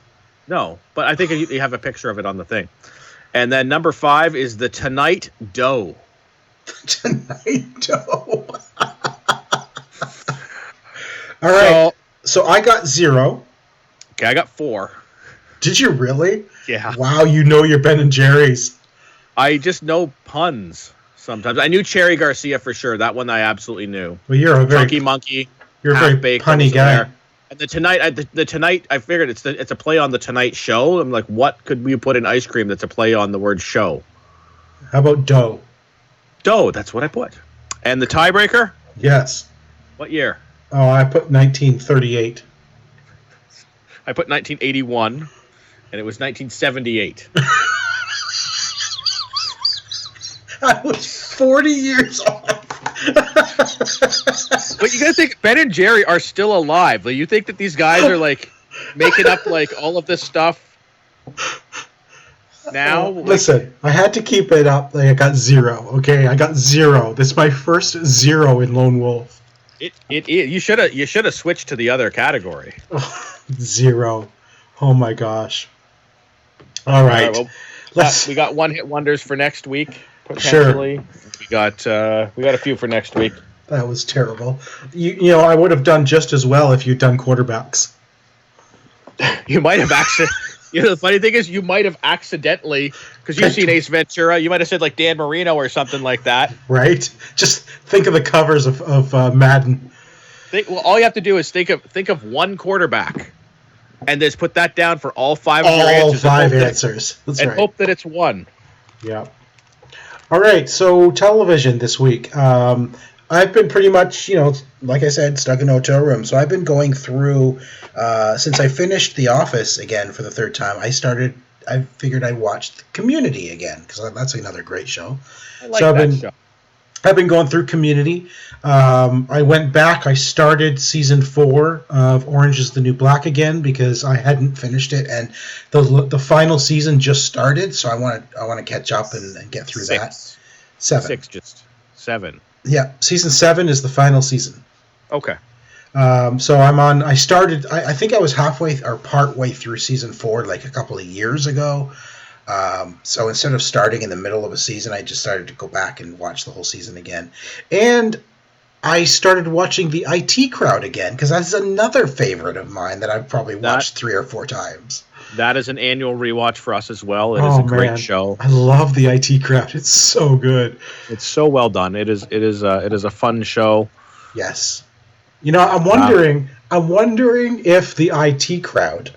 No, but I think you have a picture of it on the thing. And then number 5 is the Tonight Dough. Tonight Dough. All right. So I got 0. Okay, I got 4. Did you really? Yeah. Wow, you know your Ben and Jerry's. I just know puns sometimes. I knew Cherry Garcia for sure. That one I absolutely knew. Well, you're a very Chunky Monkey. You're a very punny guy. There. And the Tonight, I figured it's a play on the Tonight Show. I'm like, what could we put in ice cream that's a play on the word show? How about dough? Dough, that's what I put. And the tiebreaker? Yes. What year? Oh, I put 1938. I put 1981, and it was 1978. I was 40 years off. But you gotta think, Ben and Jerry are still alive. Like, you think that these guys are like making up like all of this stuff now? Listen, I had to keep it up. Like I got 0. Okay, I got 0. This is my first 0 in Lone Wolf. You should have switched to the other category. 0. Oh my gosh. All right. Well, we got one hit wonders for next week. potentially. Sure. We got a few for next week. That was terrible. You know, I would have done just as well if you'd done quarterbacks. You might have actually. You know, the funny thing is, you might have accidentally, because you've seen Ace Ventura, you might have said like Dan Marino or something like that. Right? Just think of the covers of Madden. All you have to do is think of one quarterback, and just put that down for all five of your answers. All five answers. That's right. And hope that it's one. Yeah. All right. So television this week. I've been pretty much, you know, like I said, stuck in a hotel room. So I've been going through, since I finished The Office again for the third time, I figured I'd watch Community again, because that's another great show. I like that show. I've been going through Community. I went back. I started season 4 of Orange is the New Black again because I hadn't finished it, and the final season just started. So I want to catch up and get through that. 7. Yeah, season 7 is the final season. Okay. So I started. I think I was halfway or partway through season 4 like a couple of years ago. So instead of starting in the middle of a season, I just started to go back and watch the whole season again. And I started watching the IT Crowd again, because that's another favorite of mine that I've probably watched 3 or 4 times. That is an annual rewatch for us as well. It is a great show. I love the IT Crowd. It's so good. It's so well done. It is a fun show. Yes. You know, I'm wondering if the IT Crowd,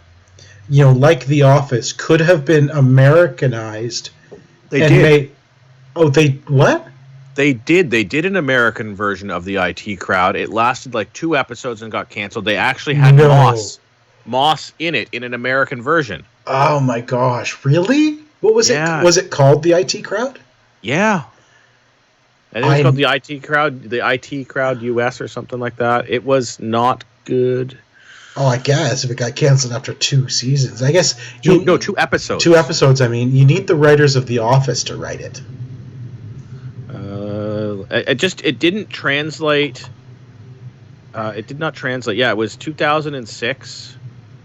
you know, like The Office, could have been Americanized. They did. What? They did. They did an American version of the IT Crowd. It lasted like 2 episodes and got canceled. They actually had Moss in it in an American version. Oh my gosh! Really? What was it? Was it called the IT Crowd? Yeah. I think it was called the IT Crowd US or something like that. It was not good. Oh, I guess if it got canceled after 2 seasons, I guess 2 episodes. 2 episodes. I mean, you need the writers of The Office to write it. It didn't translate. It did not translate. Yeah, it was 2006.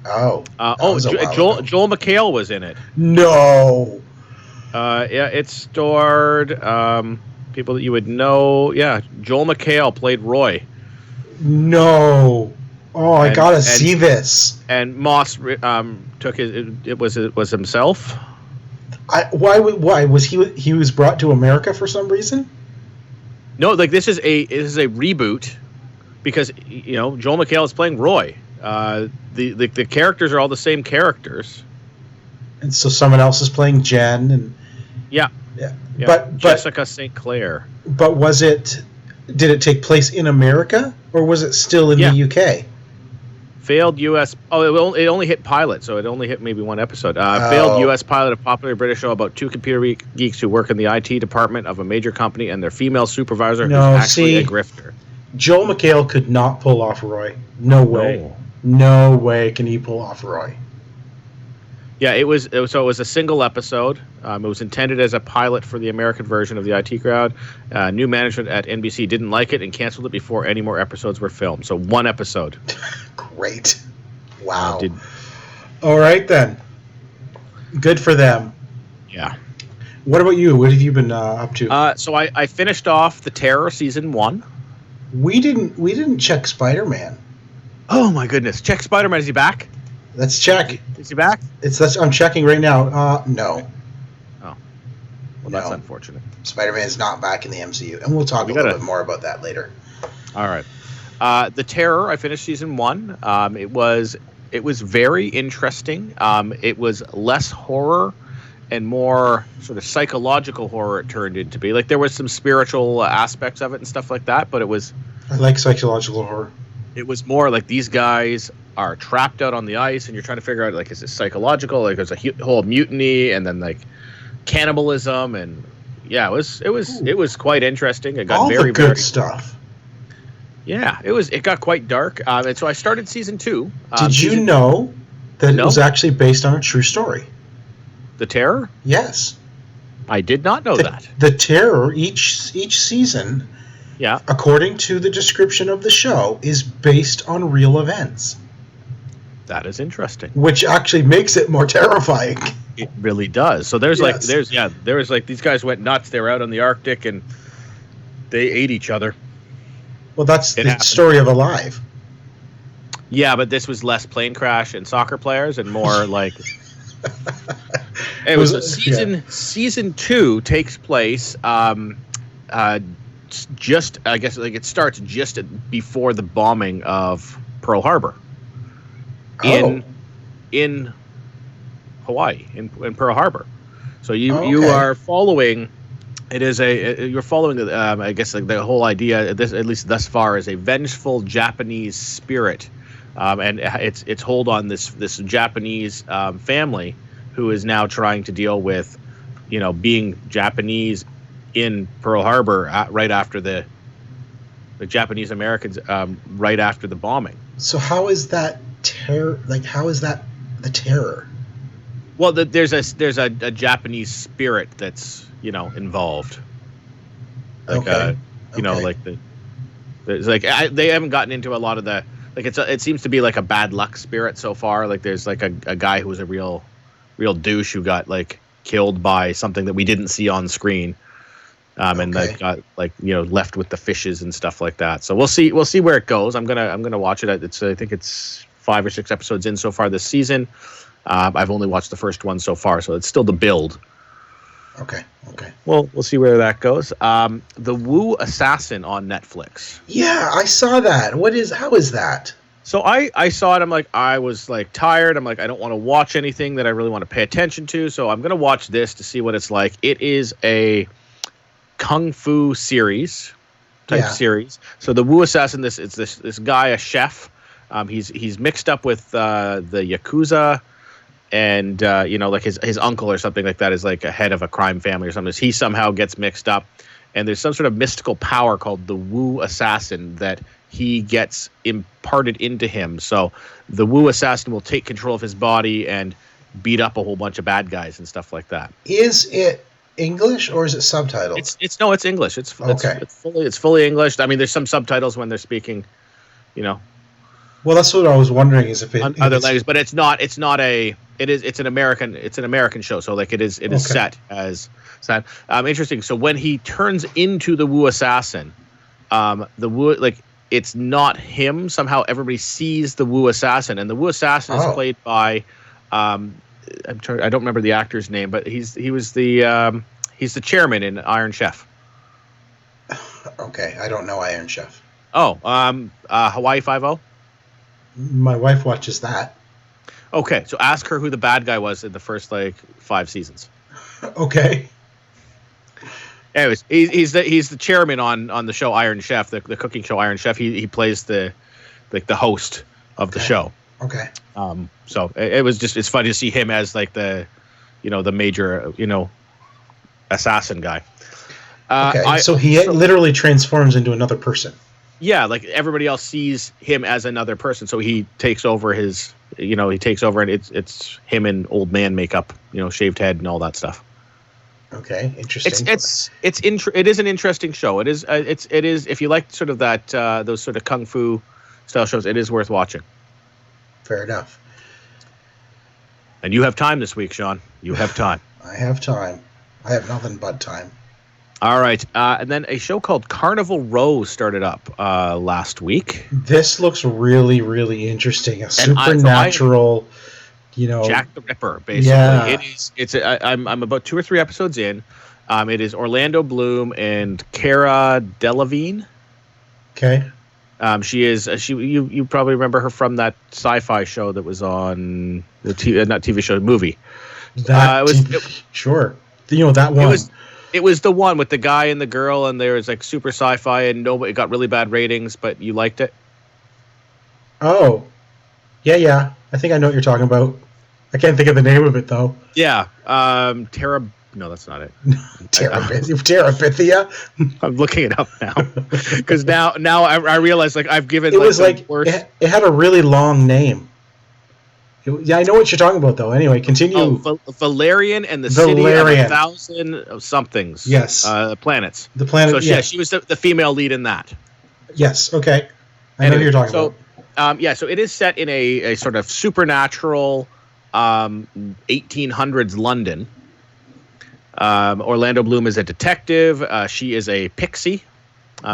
Oh. Joel McHale was in it. No. Yeah, it starred people that you would know. Yeah, Joel McHale played Roy. No. Oh, I gotta see this. And Moss took his. It was himself. Why was he was brought to America for some reason? No, like this is a reboot because you know Joel McHale is playing Roy. The characters are all the same characters, and so someone else is playing Jen and yeah. But Jessica St. Clair. But did it take place in America or was it still in the UK? Failed U.S. Oh, it only hit pilot, so it only hit maybe 1 episode. Failed U.S. pilot of popular British show about 2 computer geeks who work in the IT department of a major company, and their female supervisor who's actually a grifter. Joel McHale could not pull off Roy. No way. No way can he pull off Roy. Yeah, it was a single episode. It was intended as a pilot for the American version of the IT Crowd. New management at NBC didn't like it and canceled it before any more episodes were filmed. So 1 episode. Great. Wow. All right, then. Good for them. Yeah. What about you? What have you been up to? So I finished off The Terror season 1. We didn't check Spider-Man. Oh my goodness! Check Spider-Man. Is he back? Let's check. Is he back? I'm checking right now. No. Oh. Well, that's unfortunate. Spider-Man is not back in the MCU, and we'll talk a little bit more about that later. All right. The Terror. I finished season 1. It was very interesting. It was less horror and more sort of psychological horror. It turned into be like there was some spiritual aspects of it and stuff like that, but it was. I like psychological horror. It was more like these guys are trapped out on the ice, and you're trying to figure out like is it psychological? Like there's a whole mutiny, and then like cannibalism, and yeah, it was quite interesting. It got all very the good stuff. Yeah, it got quite dark, and so I started season 2. Did you know that it was actually based on a true story? The Terror? Yes. I did not know that. The Terror each season. Yeah. According to the description of the show, is based on real events. That is interesting. Which actually makes it more terrifying. It really does. So there's Yes. there was like these guys went nuts. They were out on the Arctic and they ate each other. Well, that's It the happened. story of Alive. Yeah, but this was less plane crash and soccer players and more like it was a season 2 takes place just I guess like it starts just before the bombing of Pearl Harbor in Hawaii in Pearl Harbor. So you are following. You're following I guess like the whole idea. This at least thus far is a vengeful Japanese spirit, and it's hold on this Japanese family who is now trying to deal with, being Japanese in Pearl Harbor right after the Japanese Americans right after the bombing. So how is that terror? Like, how is that the terror? Well, there's a Japanese spirit that's involved. Like like there's like they haven't gotten into a lot of the like it seems to be like a bad luck spirit so far. Like there's like a guy who was a real douche who got like killed by something that we didn't see on screen. And they got left with the fishes and stuff like that. So we'll see where it goes. I'm gonna watch it. I think it's 5 or 6 episodes in so far this season. I've only watched the first one so far, so it's still the build. Okay. Well, we'll see where that goes. The Wu Assassin on Netflix. Yeah, I saw that. How is that? So I saw it. I'm like, I was like tired. I'm like, I don't want to watch anything that I really want to pay attention to. So I'm gonna watch this to see what it's like. It is a kung fu series type series. So the Wu Assassin, this guy, a chef. He's mixed up with the Yakuza, and like his uncle or something like that is like a head of a crime family or something. He somehow gets mixed up, and there's some sort of mystical power called the Wu Assassin that he gets imparted into him. So the Wu Assassin will take control of his body and beat up a whole bunch of bad guys and stuff like that. Is it English or is it subtitled? It's English. It's fully English. I mean, there's some subtitles when they're speaking, Well, that's what I was wondering is if it other languages, but it's an American show. So like it is set as that. Interesting. So when he turns into the Wu Assassin, the Wu it's not him. Somehow everybody sees the Wu Assassin, and the Wu Assassin is played by I don't remember the actor's name, but he's the chairman in Iron Chef. Okay, I don't know Iron Chef. Oh, Hawaii Five-0? My wife watches that. Okay, so ask her who the bad guy was in the first 5 seasons. Okay. Anyways, he's the chairman on the show Iron Chef, the cooking show Iron Chef. He plays the host of the show. Okay. So it's funny to see him as like the major assassin guy. Okay. So he literally transforms into another person. Yeah, like everybody else sees him as another person, so he takes over and it's him in old man makeup, shaved head and all that stuff. Okay, interesting. It is an interesting show. It is if you like sort of that those sort of kung fu style shows, it is worth watching. Fair enough. And you have time this week, Sean. You have time. I have time. I have nothing but time. All right. And then a show called Carnival Row started up last week. This looks really, really interesting. A supernatural, Jack the Ripper, basically. Yeah. I'm about 2 or 3 episodes in. It is Orlando Bloom and Cara Delevingne. Okay. She is you probably remember her from that sci-fi show that was on the not TV show, movie. Sure. That one. It was the one with the guy and the girl, and there was like super sci-fi, and it got really bad ratings, but you liked it. Oh, yeah. I think I know what you're talking about. I can't think of the name of it though. Yeah, Terra. No, that's not it. Terabithia. I'm looking it up now because now I realize I've given. It was it had a really long name. I know what you're talking about though. Anyway, continue. Valerian and the City of 1,000 somethings. Yes. Planets. The planet. So she was the female lead in that. Yes. Okay. I know what you're talking about. So it is set in a sort of supernatural 1800s London. Orlando Bloom is a detective. She is a pixie.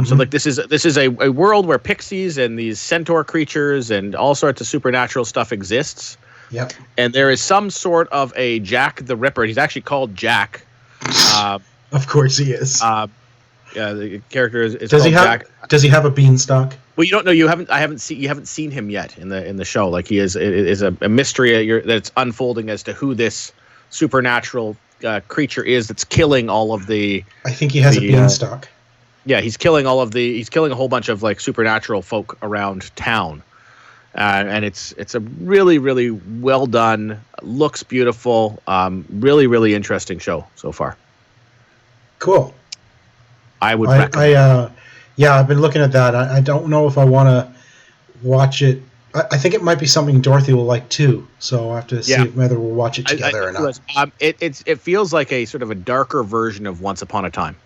So like this is a world where pixies and these centaur creatures and all sorts of supernatural stuff exists. Yep. And there is some sort of a Jack the Ripper. He's actually called Jack. Of course he is. The character is does called he have Jack. Does he have a beanstalk? Well, you don't know. You haven't seen him yet in the show. Like he is a mystery that's unfolding as to who this supernatural creature is that's killing all of the. I think he has a beanstalk. Yeah, he's killing a whole bunch of like supernatural folk around town, and it's a really, really well done, looks beautiful, really, really interesting show so far. Cool. I would recommend. I've been looking at that. I don't know if I want to watch it. I think it might be something Dorothy will like too. So I'll have to see whether we'll watch it together or not. It feels like a sort of a darker version of Once Upon a Time.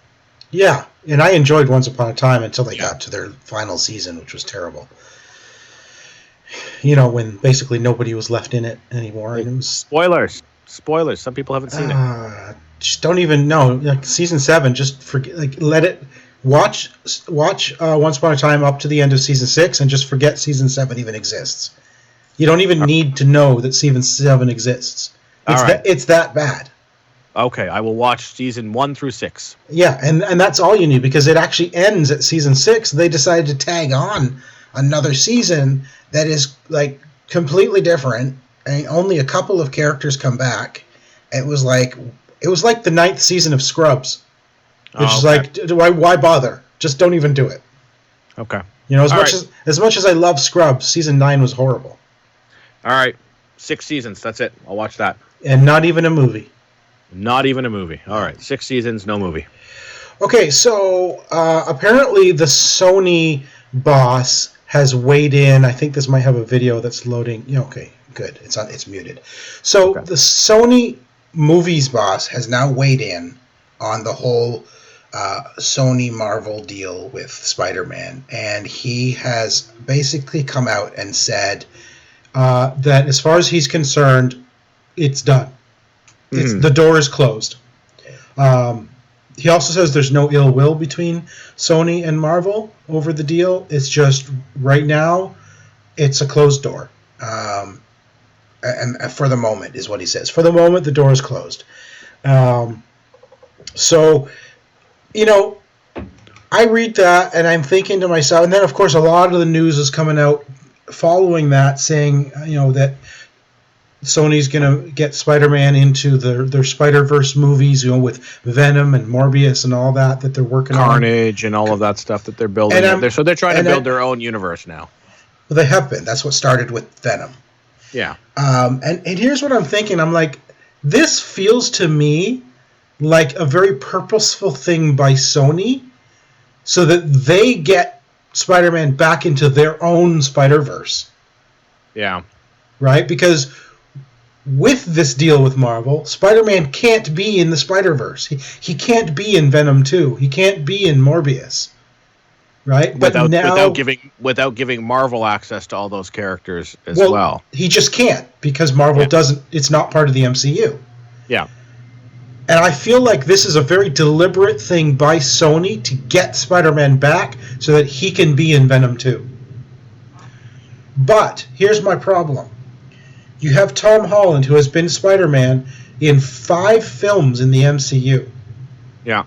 Yeah, and I enjoyed Once Upon a Time until they got to their final season, which was terrible. You know, when basically nobody was left in it anymore, and it was spoilers. Some people haven't seen it. Just don't even know. Like season 7, just forget. Like let it. Watch Once Upon a Time up to the end of season 6, and just forget season 7 even exists. You don't even need to know that season 7 exists. It's that bad. Okay, I will watch season 1 through 6. Yeah, and that's all you need, because it actually ends at season 6. They decided to tag on another season that is like completely different, and only a couple of characters come back. It was like the 9th season of Scrubs, which is like, why bother? Just don't even do it. Okay. You know, as much as I love Scrubs, season 9 was horrible. All right, 6 seasons. That's it. I'll watch that. And not even a movie. Not even a movie. All right, 6 seasons, no movie. Okay, so apparently the Sony boss has weighed in. I think this might have a video that's loading. Yeah, okay, good. It's muted. So the Sony movies boss has now weighed in on the whole Sony Marvel deal with Spider-Man, and he has basically come out and said that as far as he's concerned, it's done. The door is closed. He also says there's no ill will between Sony and Marvel over the deal. It's just right now, it's a closed door. And for the moment is what he says. For the moment, the door is closed. So, you know, I read that and I'm thinking to myself, and then of course a lot of the news is coming out following that, saying, you know, that Sony's going to get Spider-Man into their Spider-Verse movies, you know, with Venom and Morbius and all that they're working on. Carnage and all of that stuff that they're building. So they're trying to build their own universe now. Well, they have been. That's what started with Venom. Yeah. And here's what I'm thinking. I'm like, this feels to me like a very purposeful thing by Sony so that they get Spider-Man back into their own Spider-Verse. Yeah. Right? Because with this deal with Marvel, Spider-Man can't be in the Spider-Verse. He can't be in Venom 2. He can't be in Morbius. Right? But without giving Marvel access to all those characters as well. He just can't, because Marvel doesn't, it's not part of the MCU. Yeah. And I feel like this is a very deliberate thing by Sony to get Spider-Man back so that he can be in Venom 2. But here's my problem. You have Tom Holland, who has been Spider-Man in 5 films in the MCU. Yeah.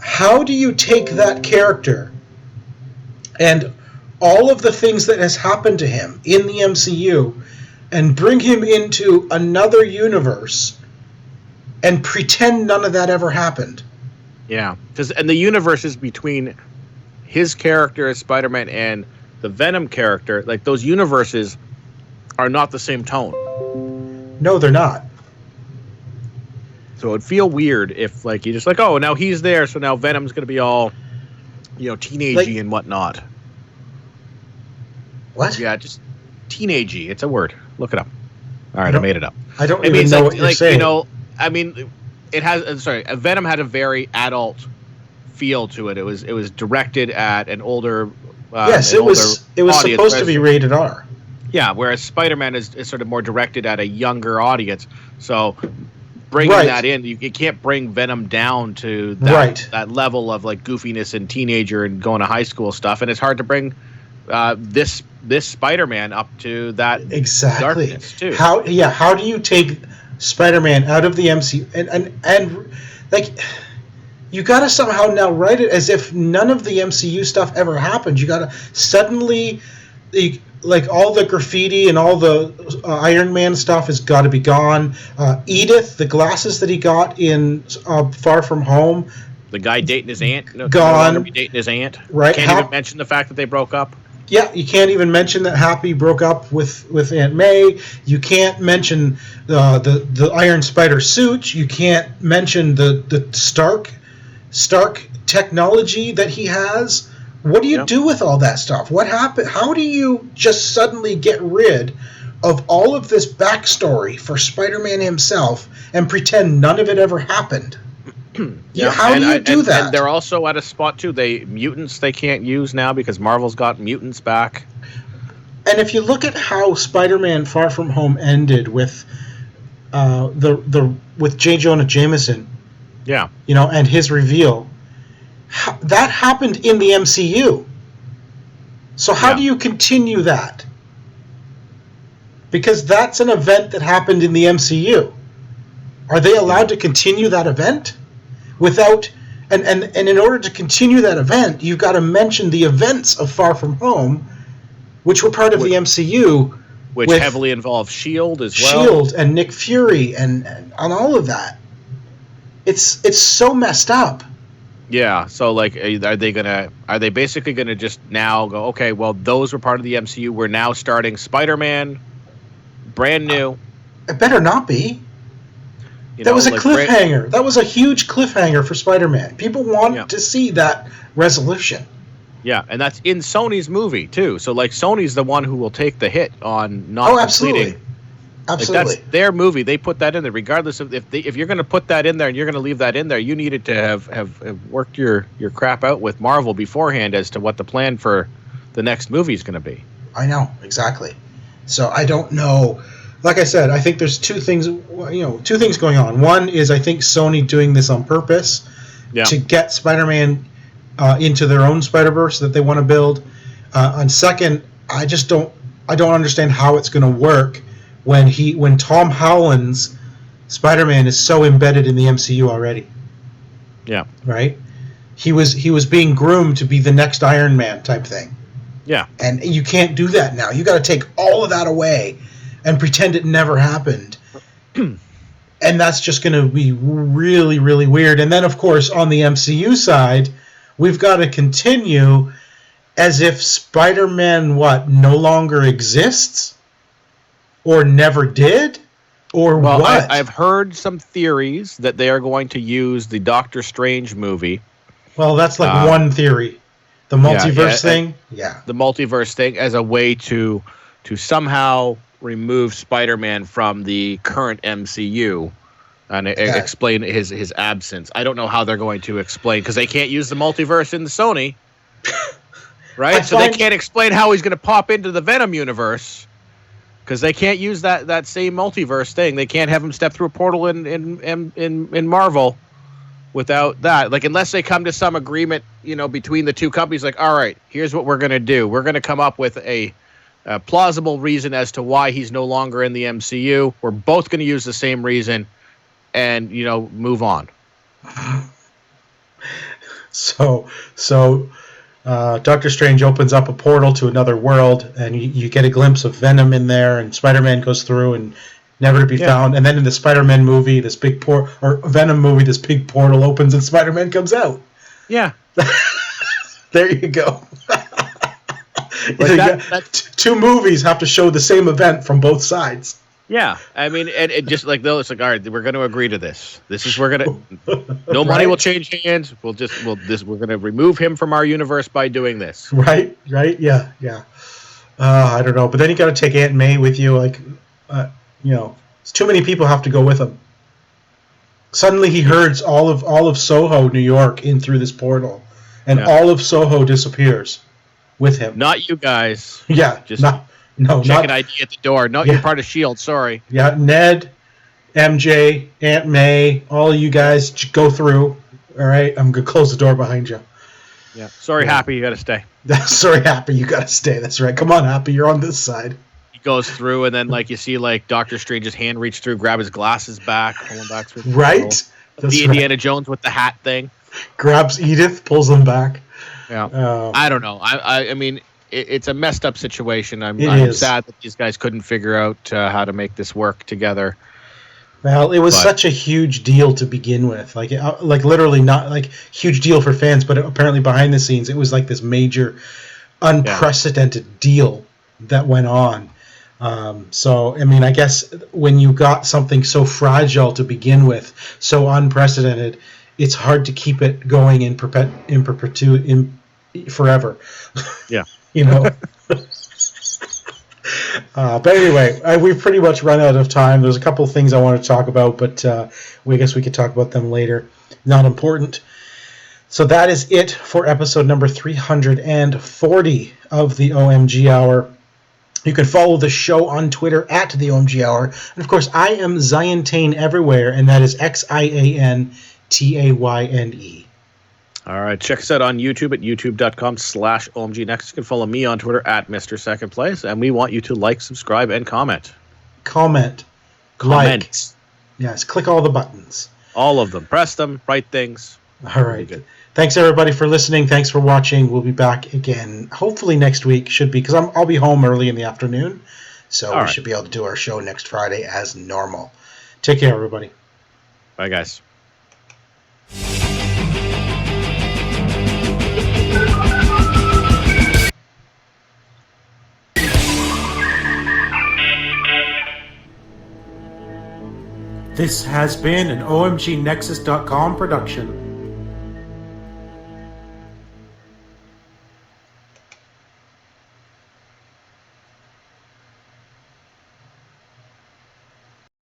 How do you take that character and all of the things that has happened to him in the MCU and bring him into another universe and pretend none of that ever happened? Yeah, and the universe is between his character as Spider-Man and the Venom character. Like, those universes are not the same tone. No, they're not. So it'd feel weird if, like, you just like, oh, now he's there, so now Venom's going to be all, you know, teenagey and whatnot. What? Yeah, just teenagey. It's a word. Look it up. All right, I made it up. I don't even know what you're saying. You know, I mean, it has. Sorry, Venom had a very adult feel to it. It was directed at an older. Yes, it was supposed to be rated R. Yeah, whereas Spider-Man is sort of more directed at a younger audience. So bringing Right. that in, you can't bring Venom down to Right. that level of like goofiness and teenager and going to high school stuff, and it's hard to bring this Spider-Man up to that Exactly. darkness too. How do you take Spider-Man out of the MCU and like you got to somehow now write it as if none of the MCU stuff ever happened. You got to suddenly like all the graffiti and all the Iron Man stuff has got to be gone. Edith, the glasses that he got in Far From Home, The guy dating his aunt, no Gone. longer be dating his aunt. Right. Can't even mention the fact that they broke up. Yeah, you can't even mention that Happy broke up with Aunt May. You can't mention the Iron Spider suit. You can't mention the Stark technology that he has. What do you do with all that stuff? What happened? How do you just suddenly get rid of all of this backstory for Spider-Man himself and pretend none of it ever happened? How do you do that? And they're also at a spot too. Mutants they can't use now because Marvel's got mutants back. And if you look at how Spider-Man Far From Home ended with with J. Jonah Jameson, and his reveal, that happened in the MCU. So how do you continue that? Because that's an event that happened in the MCU. Are they allowed to continue that event? Without and in order to continue that event, you've got to mention the events of Far From Home, which were part of the MCU, which heavily involved S.H.I.E.L.D. as well. S.H.I.E.L.D. and Nick Fury and all of that. It's so messed up. Yeah. So like, are they basically gonna just now go? Okay, well, those were part of the MCU. We're now starting Spider-Man, brand new. It better not be. That was a cliffhanger. That was a huge cliffhanger for Spider-Man. People want to see that resolution. Yeah, and that's in Sony's movie too. So like Sony's the one who will take the hit on not completing. Absolutely. Like, that's their movie. They put that in there, regardless of if you're going to put that in there and you're going to leave that in there. You needed to have worked your crap out with Marvel beforehand as to what the plan for the next movie is going to be. I know exactly. So I don't know. Like I said, I think there's two things going on. One is I think Sony doing this on purpose to get Spider-Man into their own Spider-Verse that they want to build. And second, I don't understand how it's going to work when Tom Holland's Spider-Man is so embedded in the MCU already. Yeah. Right? He was being groomed to be the next Iron Man type thing. Yeah. And you can't do that now. You got to take all of that away and pretend it never happened. And that's just going to be really, really weird. And then, of course, on the MCU side, we've got to continue as if Spider-Man, no longer exists? Or never did? Or what? I've heard some theories that they are going to use the Doctor Strange movie. Well, that's like one theory. The multiverse thing? Yeah. The multiverse thing as a way to somehow remove Spider-Man from the current MCU and explain his absence. I don't know how they're going to explain, because they can't use the multiverse in the Sony, right? So they can't explain how he's going to pop into the Venom universe, because they can't use that same multiverse thing. They can't have him step through a portal in Marvel without that. Like, unless they come to some agreement, between the two companies, like, all right, here's what we're going to do. We're going to come up with a plausible reason as to why he's no longer in the MCU. We're both going to use the same reason and, move on. So Doctor Strange opens up a portal to another world, and you get a glimpse of Venom in there, and Spider-Man goes through and never to be found. And then in the Spider-Man movie, Venom movie, this big portal opens and Spider-Man comes out. Yeah. There you go. Two movies have to show the same event from both sides. Yeah, I mean, and it just like though, it's like, all right, we're going to agree to this. No money will change hands. We're going to remove him from our universe by doing this. Right, yeah. I don't know, but then you got to take Aunt May with you. Like, too many people have to go with him. Suddenly, he herds all of Soho, New York, in through this portal, and all of Soho disappears with him. Not you guys. Yeah, No, Check an not ID at the door. No, Yeah. you're part of S.H.I.E.L.D., sorry. yeah. Ned, MJ, Aunt May, all of you guys go through. All right, I'm gonna close the door behind you. Yeah. Sorry, Yeah. Happy, you got to stay. Sorry, Happy, you gotta stay. That's right. Come on, Happy, you're on this side. He goes through, and then like you see like Doctor Strange's hand reach through, grab his glasses back, pull them back through the Right? portal. That's The right. Indiana Jones with the hat thing. Grabs Edith, pulls them back. Yeah. I don't know. I mean, it's a messed up situation. I'm It is. sad that these guys couldn't figure out how to make this work together. Well, it was But- such a huge deal to begin with. Like literally not like huge deal for fans, but apparently behind the scenes, it was like this major, unprecedented deal that went on. So, I mean, I guess when you got something so fragile to begin with, so unprecedented, it's hard to keep it going in perpetuity, forever. Yeah. You know. But anyway, we've pretty much run out of time. There's a couple of things I want to talk about, but I guess we could talk about them later. Not important. So that is it for episode number 340 of the OMG Hour. You can follow the show on Twitter at the OMG Hour. And of course, I am Ziantane everywhere, and that is XIANTAYNE. All right. Check us out on YouTube at youtube.com/OMG Next. You can follow me on Twitter at Mr. Second Place. And we want you to like, subscribe, and comment. Comment. Like. Yes, click all the buttons. All of them. Press them. Write things. All right. Good. Thanks, everybody, for listening. Thanks for watching. We'll be back again, hopefully next week. Should be, because I'll be home early in the afternoon. So we should be able to do our show next Friday as normal. Take care, everybody. Bye, guys. This has been an OMGNexus.com production.